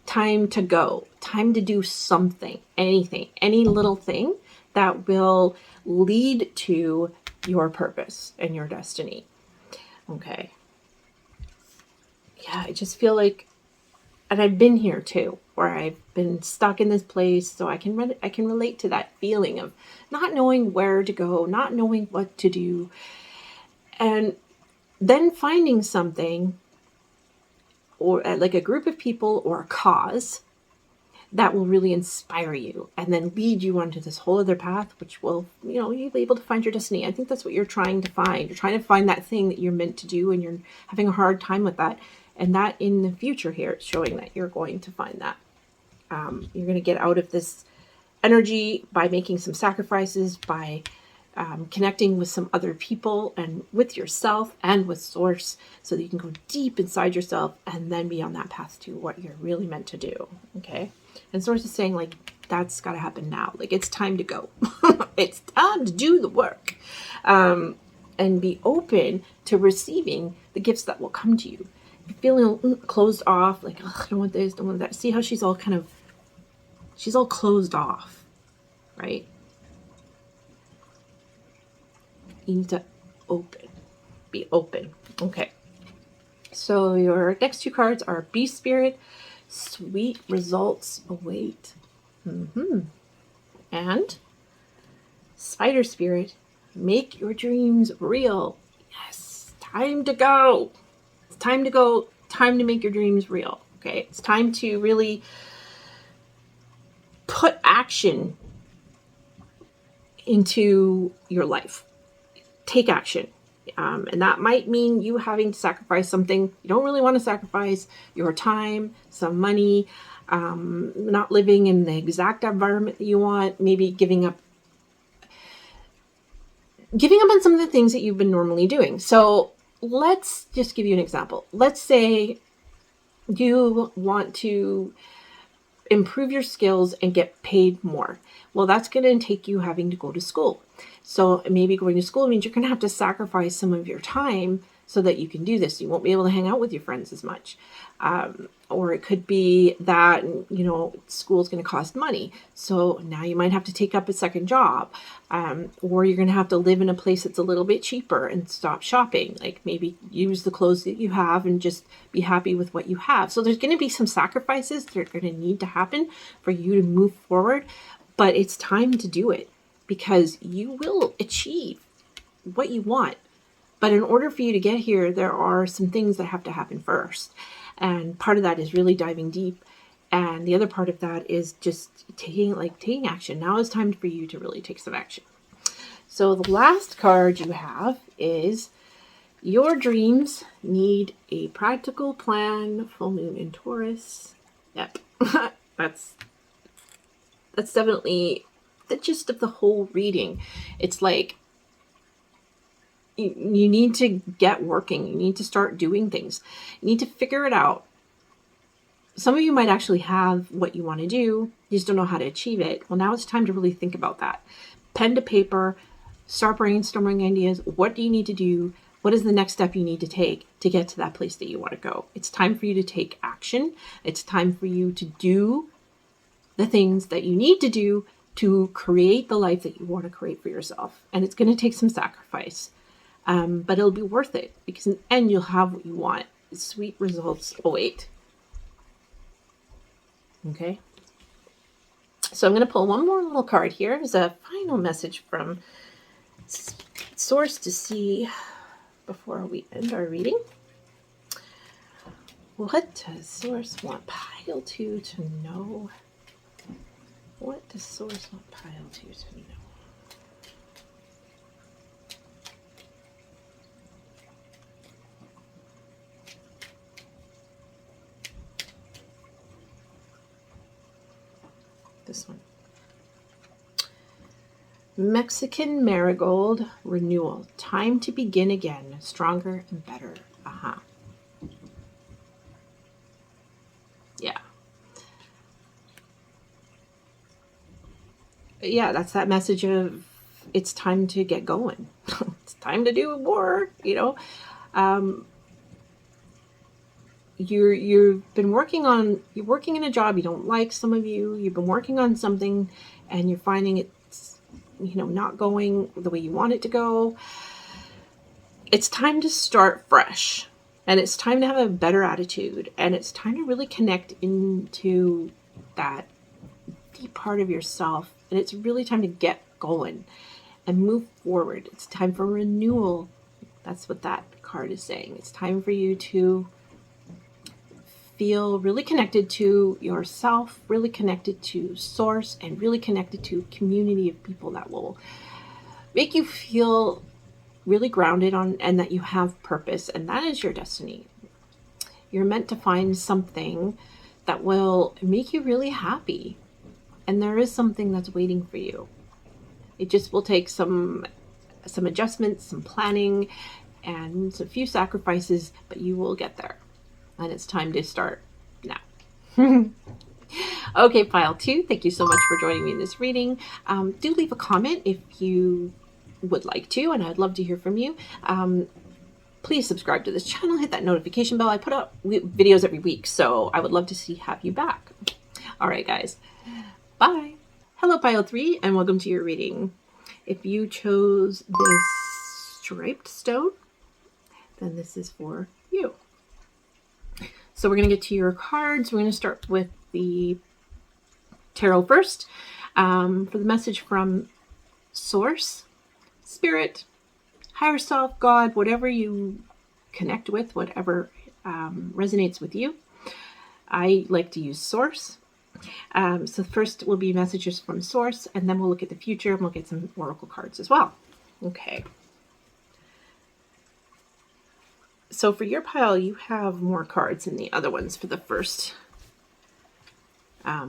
Time to go. Time to do something, anything, any little thing that will lead to your purpose and your destiny. Okay. Yeah, I just feel like, and I've been here too, where I've been stuck in this place, so I can relate to that feeling of not knowing where to go, not knowing what to do, and then finding something, or like a group of people or a cause that will really inspire you and then lead you onto this whole other path, which will, you'll be able to find your destiny. I think that's what you're trying to find. You're trying to find that thing that you're meant to do, and you're having a hard time with that. And that in the future here, it's showing that you're going to find that. You're going to get out of this energy by making some sacrifices, by connecting with some other people and with yourself and with Source, so that you can go deep inside yourself and then be on that path to what you're really meant to do. Okay. And Source is saying, like, that's got to happen now. Like, it's time to go. It's time to do the work, and be open to receiving the gifts that will come to you. If you're feeling closed off, like, oh, I don't want this, don't want that. See how she's all closed off, right? You need to be open. Okay. So your next two cards are Beast Spirit, sweet results await. And Spider Spirit, make your dreams real. Yes, time to go. It's time to go. Time to make your dreams real. Okay, it's time to really put action into your life. Take action. And that might mean you having to sacrifice something you don't really want to sacrifice, your time, some money, not living in the exact environment that you want, maybe giving up on some of the things that you've been normally doing. So let's just give you an example. Let's say you want to improve your skills and get paid more. Well, that's going to take you having to go to school. So maybe going to school means you're going to have to sacrifice some of your time so that you can do this. You won't be able to hang out with your friends as much. Or it could be that, school's going to cost money. So now you might have to take up a second job. Or you're going to have to live in a place that's a little bit cheaper and stop shopping. Like maybe use the clothes that you have and just be happy with what you have. So there's going to be some sacrifices that are going to need to happen for you to move forward. But it's time to do it because you will achieve what you want. But in order for you to get here, there are some things that have to happen first. And part of that is really diving deep. And the other part of that is just taking action. Now is time for you to really take some action. So the last card you have is your dreams need a practical plan. Full moon in Taurus. Yep. That's definitely the gist of the whole reading. It's like, you need to get working. You need to start doing things. You need to figure it out. Some of you might actually have what you want to do. You just don't know how to achieve it. Well, now it's time to really think about that. Pen to paper, start brainstorming ideas. What do you need to do? What is the next step you need to take to get to that place that you want to go? It's time for you to take action. It's time for you to do the things that you need to do to create the life that you want to create for yourself. And it's going to take some sacrifice. But it'll be worth it because in the end, you'll have what you want. Sweet results await. Okay. So I'm going to pull one more little card here as a final message from Source to see before we end our reading. What does Source want Pile 2 to know? What does Source want Pile 2 to know? This one. Mexican Marigold Renewal. Time to begin again. Stronger and better. Yeah. Yeah, that's that message of it's time to get going. It's time to do more, You've been working in a job you don't like. Some of you've been working on something and you're finding it's, not going the way you want it to go. It's time to start fresh and it's time to have a better attitude and it's time to really connect into that deep part of yourself. And it's really time to get going and move forward. It's time for renewal. That's what that card is saying. It's time for you to feel really connected to yourself, really connected to Source, and really connected to a community of people that will make you feel really grounded on and that you have purpose, and that is your destiny. You're meant to find something that will make you really happy, and there is something that's waiting for you. It just will take some adjustments, some planning, and a few sacrifices, but you will get there. And it's time to start now. Okay, Pile 2, thank you so much for joining me in this reading. Do leave a comment if you would like to, and I'd love to hear from you. Please subscribe to this channel, hit that notification bell. I put out videos every week, so I would love to have you back. All right, guys. Bye. Hello, Pile 3, and welcome to your reading. If you chose this striped stone, then this is for you. So we're going to get to your cards. We're going to start with the tarot first. For the message from Source, Spirit, Higher Self, God, whatever you connect with, whatever resonates with you. I like to use Source. So first will be messages from Source, and then we'll look at the future, and we'll get some oracle cards as well. Okay. So for your pile, you have more cards than the other ones for the first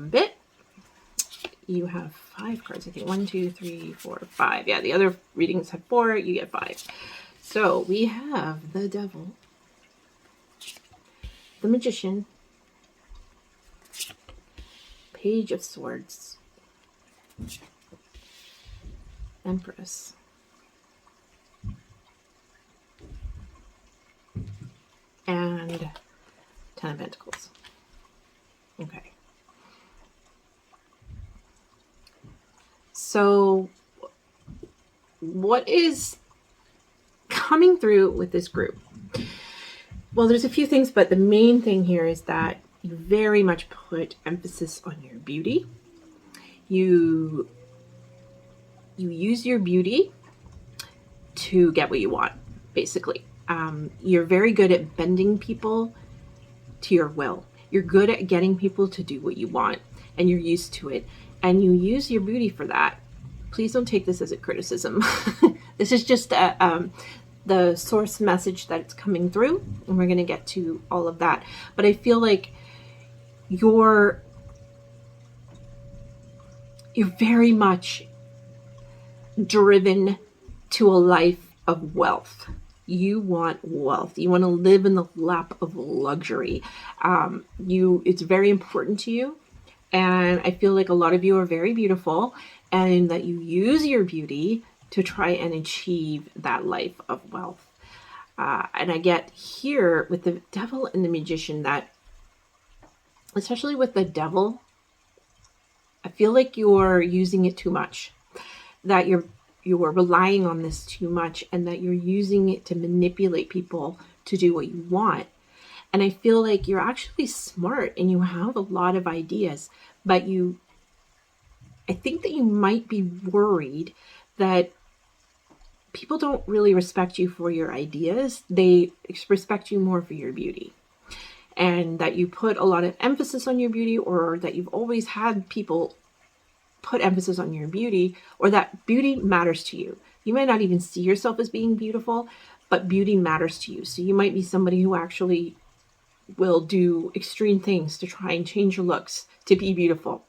bit. You have 5 cards, I think. 1, 2, 3, 4, 5. Yeah, the other readings have 4. You get 5. So we have the Devil, the Magician, Page of Swords, Empress, and 10 of Pentacles. Okay. So what is coming through with this group? Well, there's a few things, but the main thing here is that you very much put emphasis on your beauty. You use your beauty to get what you want, basically. You're very good at bending people to your will. You're good at getting people to do what you want, and you're used to it. And you use your beauty for that. Please don't take this as a criticism. This is just the source message that's coming through, and we're going to get to all of that. But I feel like you're very much driven to a life of wealth. You want wealth. You want to live in the lap of luxury. It's very important to you. And I feel like a lot of you are very beautiful, and that you use your beauty to try and achieve that life of wealth. And I get here with the Devil and the Magician that, especially with the Devil, I feel like you're using it too much. That you're relying on this too much, and that you're using it to manipulate people to do what you want. And I feel like you're actually smart and you have a lot of ideas, but I think that you might be worried that people don't really respect you for your ideas. They respect you more for your beauty. And that you put a lot of emphasis on your beauty, or that you've always had people put emphasis on your beauty, or that beauty matters to you. You might not even see yourself as being beautiful, but beauty matters to you. So you might be somebody who actually will do extreme things to try and change your looks to be beautiful.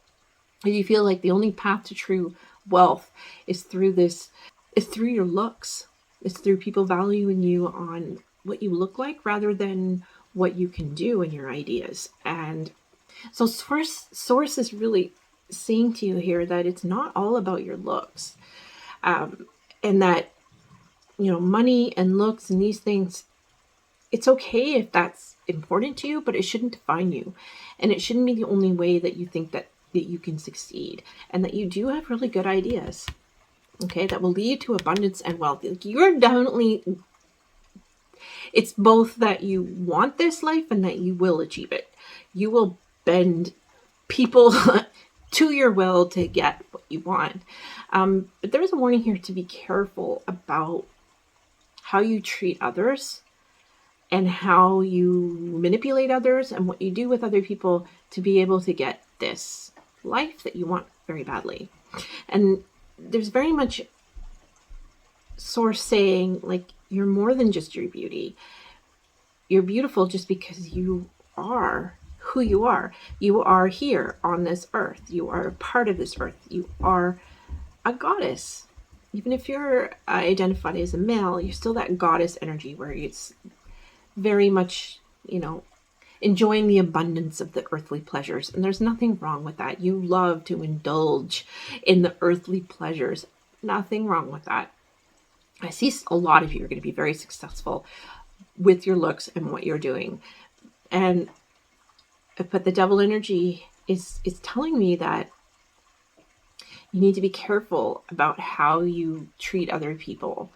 And you feel like the only path to true wealth is through your looks. It's through people valuing you on what you look like rather than what you can do and your ideas. And so source is really saying to you here that it's not all about your looks. And that, money and looks and these things, it's okay if that's important to you, but it shouldn't define you. And it shouldn't be the only way that you think that you can succeed, and that you do have really good ideas, okay, that will lead to abundance and wealth. Like, you're definitely, it's both that you want this life and that you will achieve it. You will bend people to your will to get what you want. But there is a warning here to be careful about how you treat others and how you manipulate others and what you do with other people to be able to get this life that you want very badly. And there's very much source saying, like, you're more than just your beauty. You're beautiful just because you are who you are. You are here on this earth. You are a part of this earth. You are a goddess. Even if you're identified as a male, you're still that goddess energy where it's very much, enjoying the abundance of the earthly pleasures. And there's nothing wrong with that. You love to indulge in the earthly pleasures. Nothing wrong with that. I see a lot of you are going to be very successful with your looks and what you're doing. But the Devil energy is telling me that you need to be careful about how you treat other people,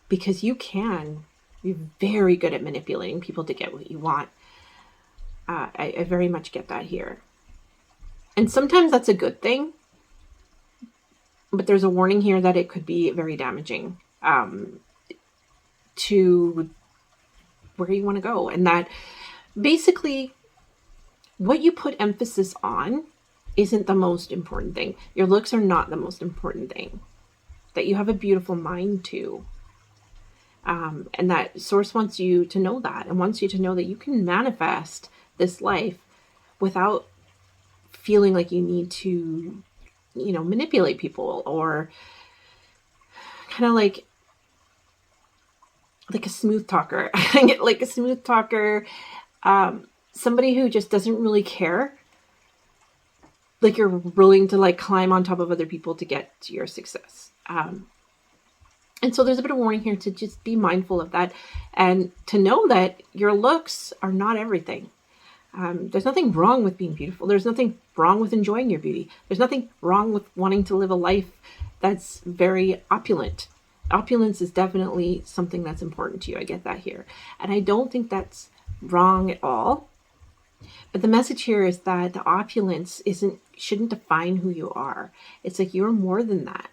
because you're very good at manipulating people to get what you want. I very much get that here. And sometimes that's a good thing, but there's a warning here that it could be very damaging to where you want to go. And that basically what you put emphasis on isn't the most important thing. Your looks are not the most important thing. That you have a beautiful mind too. And that source wants you to know that, and wants you to know that you can manifest this life without feeling like you need to, manipulate people, or kind of like a smooth talker. Like a smooth talker, somebody who just doesn't really care. Like you're willing to climb on top of other people to get to your success. And so there's a bit of warning here to just be mindful of that, and to know that your looks are not everything. There's nothing wrong with being beautiful. There's nothing wrong with enjoying your beauty. There's nothing wrong with wanting to live a life that's very opulent. Opulence is definitely something that's important to you. I get that here. And I don't think that's wrong at all. But the message here is that the opulence shouldn't define who you are. It's like you're more than that.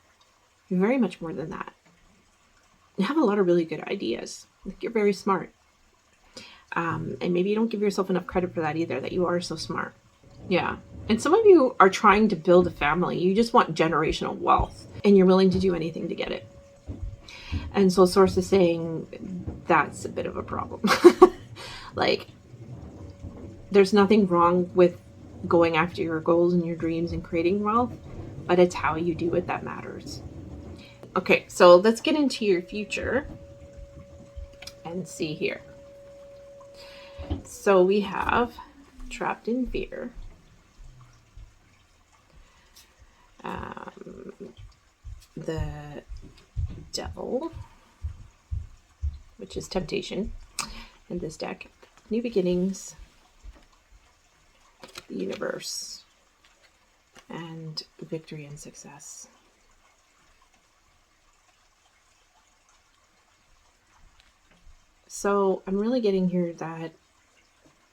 You're very much more than that. You have a lot of really good ideas. Like, you're very smart. And maybe you don't give yourself enough credit for that either, that you are so smart. Yeah. And some of you are trying to build a family. You just want generational wealth, and you're willing to do anything to get it. And so Source is saying that's a bit of a problem. Like, there's nothing wrong with going after your goals and your dreams and creating wealth, but it's how you do it that matters. Okay, so let's get into your future and see here. So we have trapped in fear, the devil, which is temptation in this deck, new beginnings, the universe, and victory and success. So I'm really getting here that,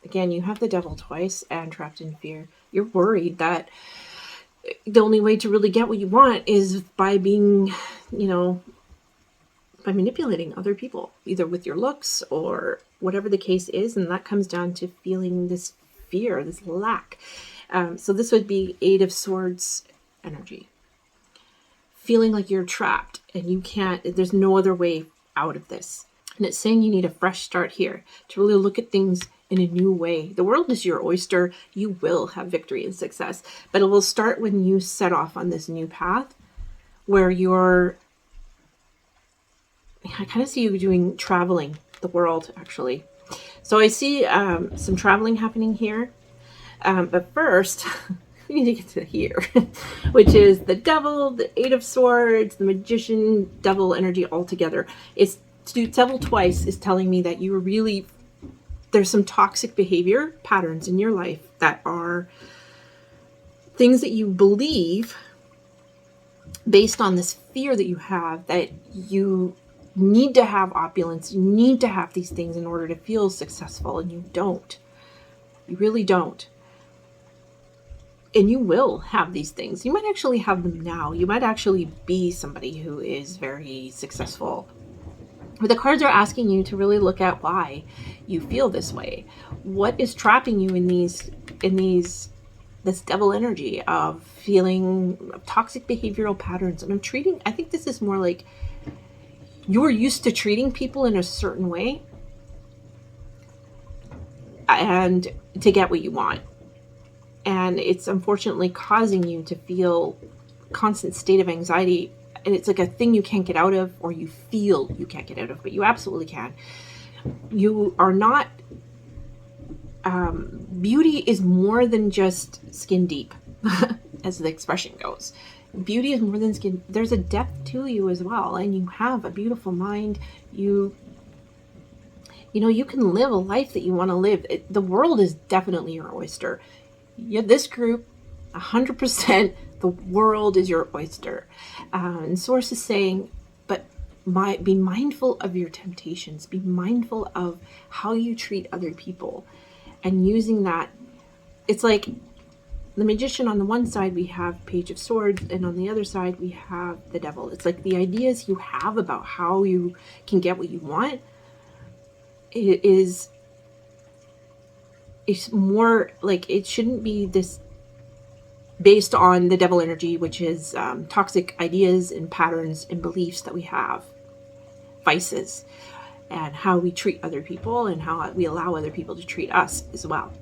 again, you have the devil twice and trapped in fear. You're worried that the only way to really get what you want is by being, by manipulating other people, either with your looks or whatever the case is. And that comes down to feeling this fear, this lack. So this would be Eight of Swords energy. Feeling like you're trapped and you can't, there's no other way out of this. And it's saying you need a fresh start here to really look at things in a new way. The world is your oyster. You will have victory and success, but it will start when you set off on this new path where I kind of see you doing traveling the world, actually. So I see some traveling happening here. But first, we need to get to here, which is the devil, the Eight of Swords, the magician, devil energy all together. It's to do devil twice is telling me that you really, there's some toxic behavior patterns in your life that are things that you believe based on this fear that you have, that you need to have opulence, you need to have these things in order to feel successful, and you don't. You really don't. And you will have these things. You might actually have them now. You might actually be somebody who is very successful. But the cards are asking you to really look at why you feel this way. What is trapping you in this devil energy of feeling toxic behavioral patterns? And I think this is more like you're used to treating people in a certain way and to get what you want. And it's unfortunately causing you to feel constant state of anxiety. And it's like a thing you can't get out of, or you feel you can't get out of, but you absolutely can. You are not, beauty is more than just skin deep, as the expression goes. Beauty is more than skin. There's a depth to you as well. And you have a beautiful mind. You can live a life that you want to live. The world is definitely your oyster. This group, 100%, the world is your oyster. And Source is saying, but be mindful of your temptations. Be mindful of how you treat other people. And using that, it's like the magician on the one side, we have Page of Swords, and on the other side, we have the devil. It's like the ideas you have about how you can get what you want, it's more like it shouldn't be this based on the devil energy, which is toxic ideas and patterns and beliefs that we have, vices, and how we treat other people and how we allow other people to treat us as well.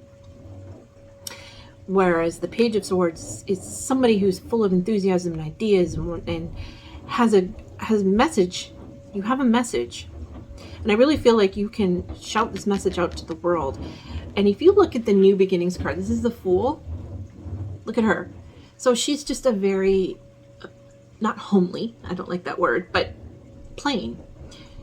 Whereas the Page of Swords is somebody who's full of enthusiasm and ideas and has a message. You have a message. And I really feel like you can shout this message out to the world. And if you look at the New Beginnings card, this is the Fool. Look at her. So she's just a very, not homely, I don't like that word, but plain.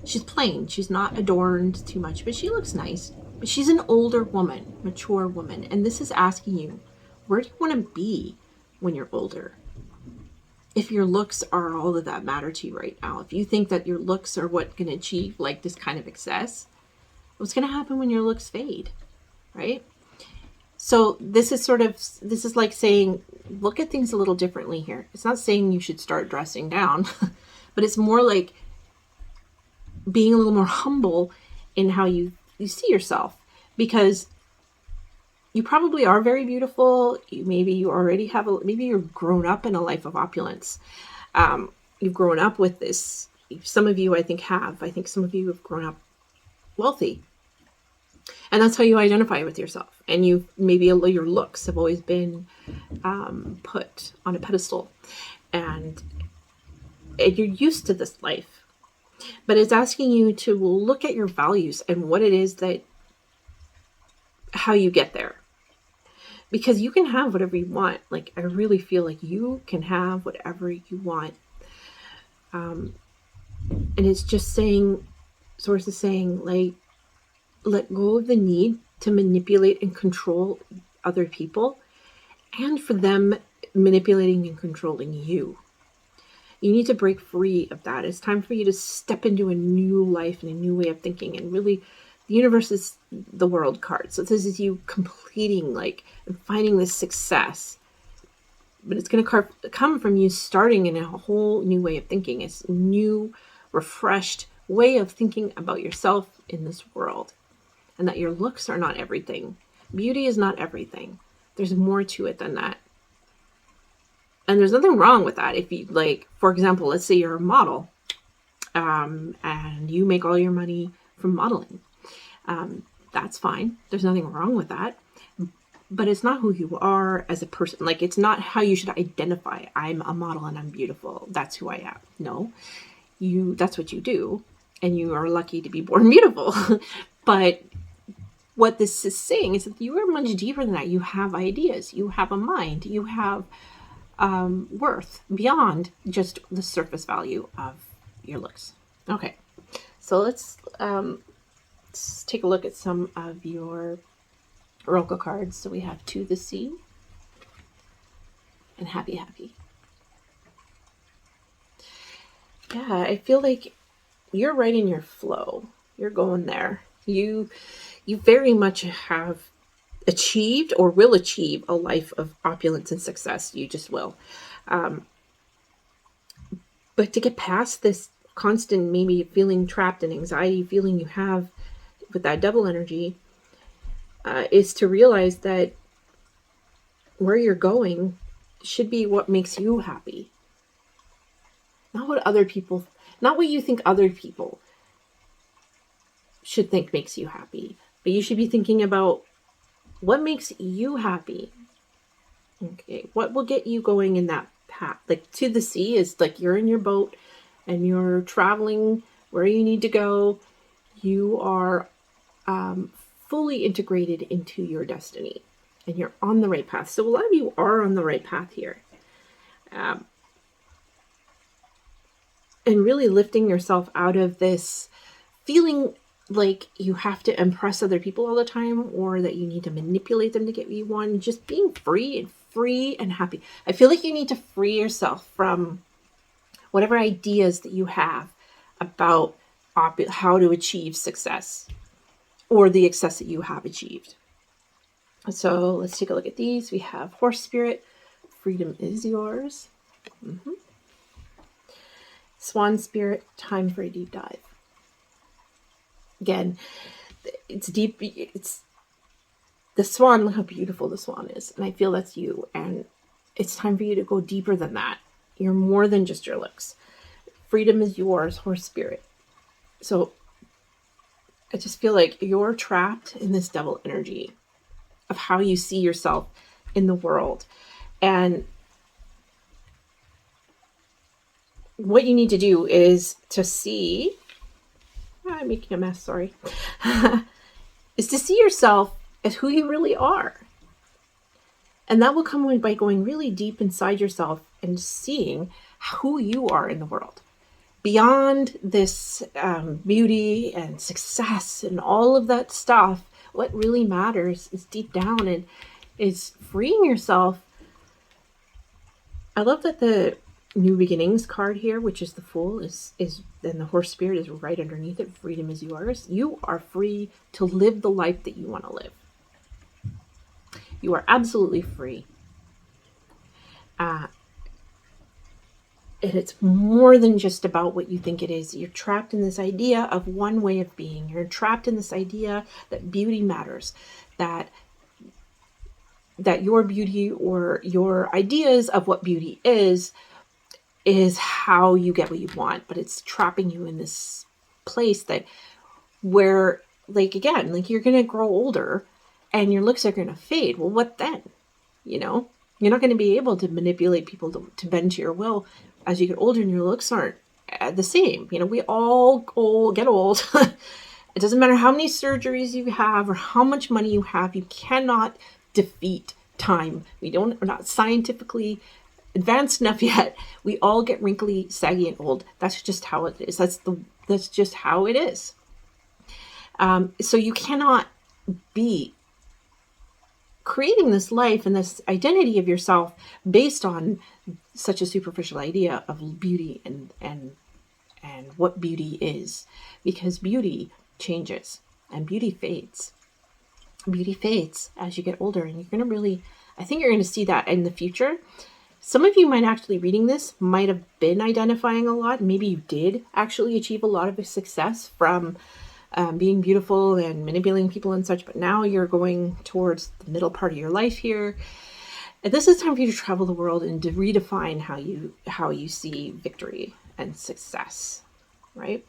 She's plain. She's not adorned too much, but she looks nice. But she's an older woman, mature woman. And this is asking you, where do you want to be when you're older? If your looks are all that matter to you right now, if you think that your looks are what can achieve like this kind of excess, what's going to happen when your looks fade, right? So this is like saying, look at things a little differently here. It's not saying you should start dressing down, but it's more like being a little more humble in how you see yourself, because you probably are very beautiful. Maybe you already have maybe you're grown up in a life of opulence. You've grown up with this. Some of you, I think some of you have grown up wealthy. And that's how you identify with yourself. And maybe your looks have always been put on a pedestal. And you're used to this life. But it's asking you to look at your values and what it is how you get there. Because you can have whatever you want. Like, I really feel like you can have whatever you want. And it's just saying, Source is saying, like, let go of the need to manipulate and control other people, and for them manipulating and controlling you. You need to break free of that. It's time for you to step into a new life and a new way of thinking. And really, the universe is the world card. So this is you completing, and finding this success. But it's going to come from you starting in a whole new way of thinking. It's a new, refreshed way of thinking about yourself in this world. And that your looks are not everything. Beauty is not everything. There's more to it than that. And there's nothing wrong with that. If you, for example, let's say you're a model, and you make all your money from modeling. That's fine. There's nothing wrong with that. But it's not who you are as a person. It's not how you should identify. I'm a model and I'm beautiful. That's who I am. No, that's what you do. And you are lucky to be born beautiful. But what this is saying is that you are much deeper than that. You have ideas. You have a mind. You have worth beyond just the surface value of your looks. Okay, so let's take a look at some of your oracle cards. So we have To the Sea and Happy Happy. Yeah, I feel like you're right in your flow. You're going there. You very much have achieved or will achieve a life of opulence and success. You just will. But to get past this constant, maybe feeling trapped and anxiety feeling you have with that devil energy, is to realize that where you're going should be what makes you happy. Not what you think other people should think makes you happy. But you should be thinking about what makes you happy. Okay, what will get you going in that path? To the sea is you're in your boat and you're traveling where you need to go. You are fully integrated into your destiny and you're on the right path. So a lot of you are on the right path here. And really lifting yourself out of this feeling like you have to impress other people all the time, or that you need to manipulate them to get what you want. Just being free and happy. I feel like you need to free yourself from whatever ideas that you have about how to achieve success or the success that you have achieved. So let's take a look at these. We have Horse Spirit. Freedom is yours. Swan Spirit. Time for a deep dive. Again, it's deep. It's the swan. Look how beautiful the swan is. And I feel that's you. And it's time for you to go deeper than that. You're more than just your looks. Freedom is yours, Horse Spirit. So I just feel like you're trapped in this devil energy of how you see yourself in the world. And what you need to do is to see... I'm making a mess, sorry. Is to see yourself as who you really are. And that will come by going really deep inside yourself and seeing who you are in the world. beyond this beauty and success and all of that stuff, what really matters is deep down and is freeing yourself. I love that the new beginnings card here, which is the Fool, is and the horse spirit is right underneath it. Freedom is yours. You are free to live the life that you want to live. You are absolutely free. And it's more than just about what you think it is. You're trapped in this idea of one way of being. You're trapped in this idea that beauty matters, that your beauty or your ideas of what beauty is how you get what you want. But it's trapping you in this place where, like, again, like, you're going to grow older and your looks are going to fade. Well, what then? You know, you're not going to be able to manipulate people to bend to your will as you get older, and your looks aren't the same. You know, we all get old. It doesn't matter how many surgeries you have or how much money you have. You cannot defeat time. We're not scientifically advanced enough yet. We all get wrinkly, saggy, and old. That's just how it is. That's just how it is. So you cannot be creating this life and this identity of yourself based on such a superficial idea of beauty and what beauty is, because beauty changes and beauty fades. Beauty fades as you get older, and I think you're going to see that in the future. Some of you might actually, reading this, might have been identifying a lot. Maybe you did actually achieve a lot of success from being beautiful and manipulating people and such, but now you're going towards the middle part of your life here. And this is time for you to travel the world and to redefine how you see victory and success, right?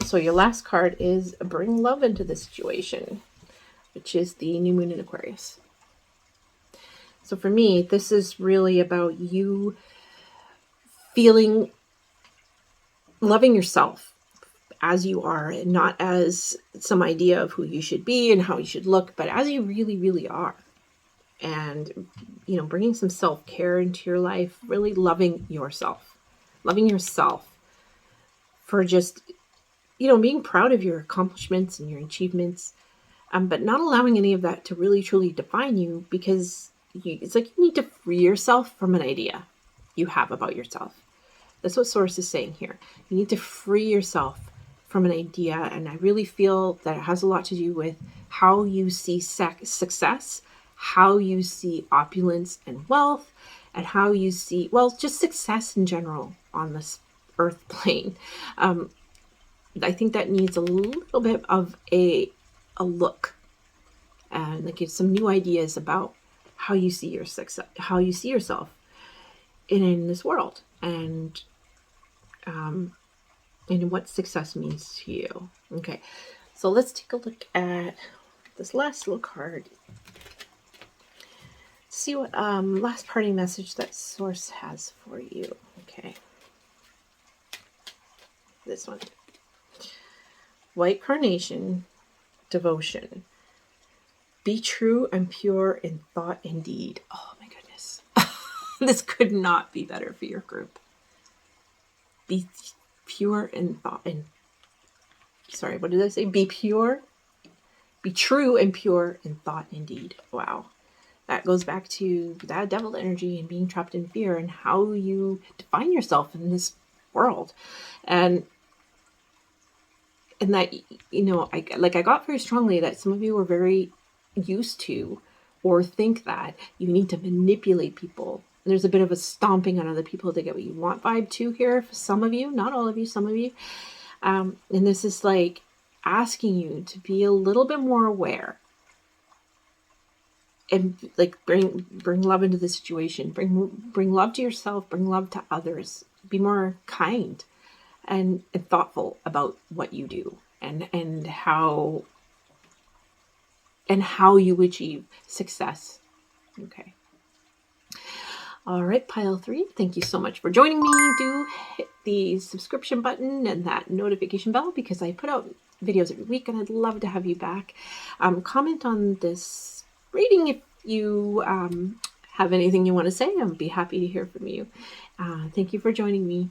So your last card is Bring Love into the Situation, which is the new moon in Aquarius. So for me, this is really about you loving yourself as you are, and not as some idea of who you should be and how you should look, but as you really, really are. And, you know, bringing some self-care into your life, really loving yourself for just, you know, being proud of your accomplishments and your achievements, but not allowing any of that to really, truly define you, because it's like you need to free yourself from an idea you have about yourself. That's what Source is saying here. You need to free yourself from an idea, and I really feel that it has a lot to do with how you see success, how you see opulence and wealth, and how you see, well, just success in general on this earth plane. I think that needs a little bit of a look, and like some new ideas about how you see your success, how you see yourself in this world, and what success means to you. Okay, so let's take a look at this last little card. See what last parting message that Source has for you. Okay, this one. White Carnation, Devotion. Be true and pure in thought and deed. Oh my goodness. This could not be better for your group. Be pure in thought and... Sorry, what did I say? Be pure. Be true and pure in thought and deed. Wow. That goes back to that devil energy and being trapped in fear and how you define yourself in this world. And that, you know, I got very strongly that some of you are very used to or think that you need to manipulate people. And there's a bit of a stomping on other people to get what you want vibe too here for some of you, not all of you, some of you. And this is like asking you to be a little bit more aware and like bring love into the situation, bring love to yourself, bring love to others, be more kind and thoughtful about what you do and how you achieve success. Okay. All right, pile 3. Thank you so much for joining me. Do hit the subscription button and that notification bell because I put out videos every week and I'd love to have you back. Comment on this reading if you have anything you want to say. I'd be happy to hear from you. Thank you for joining me.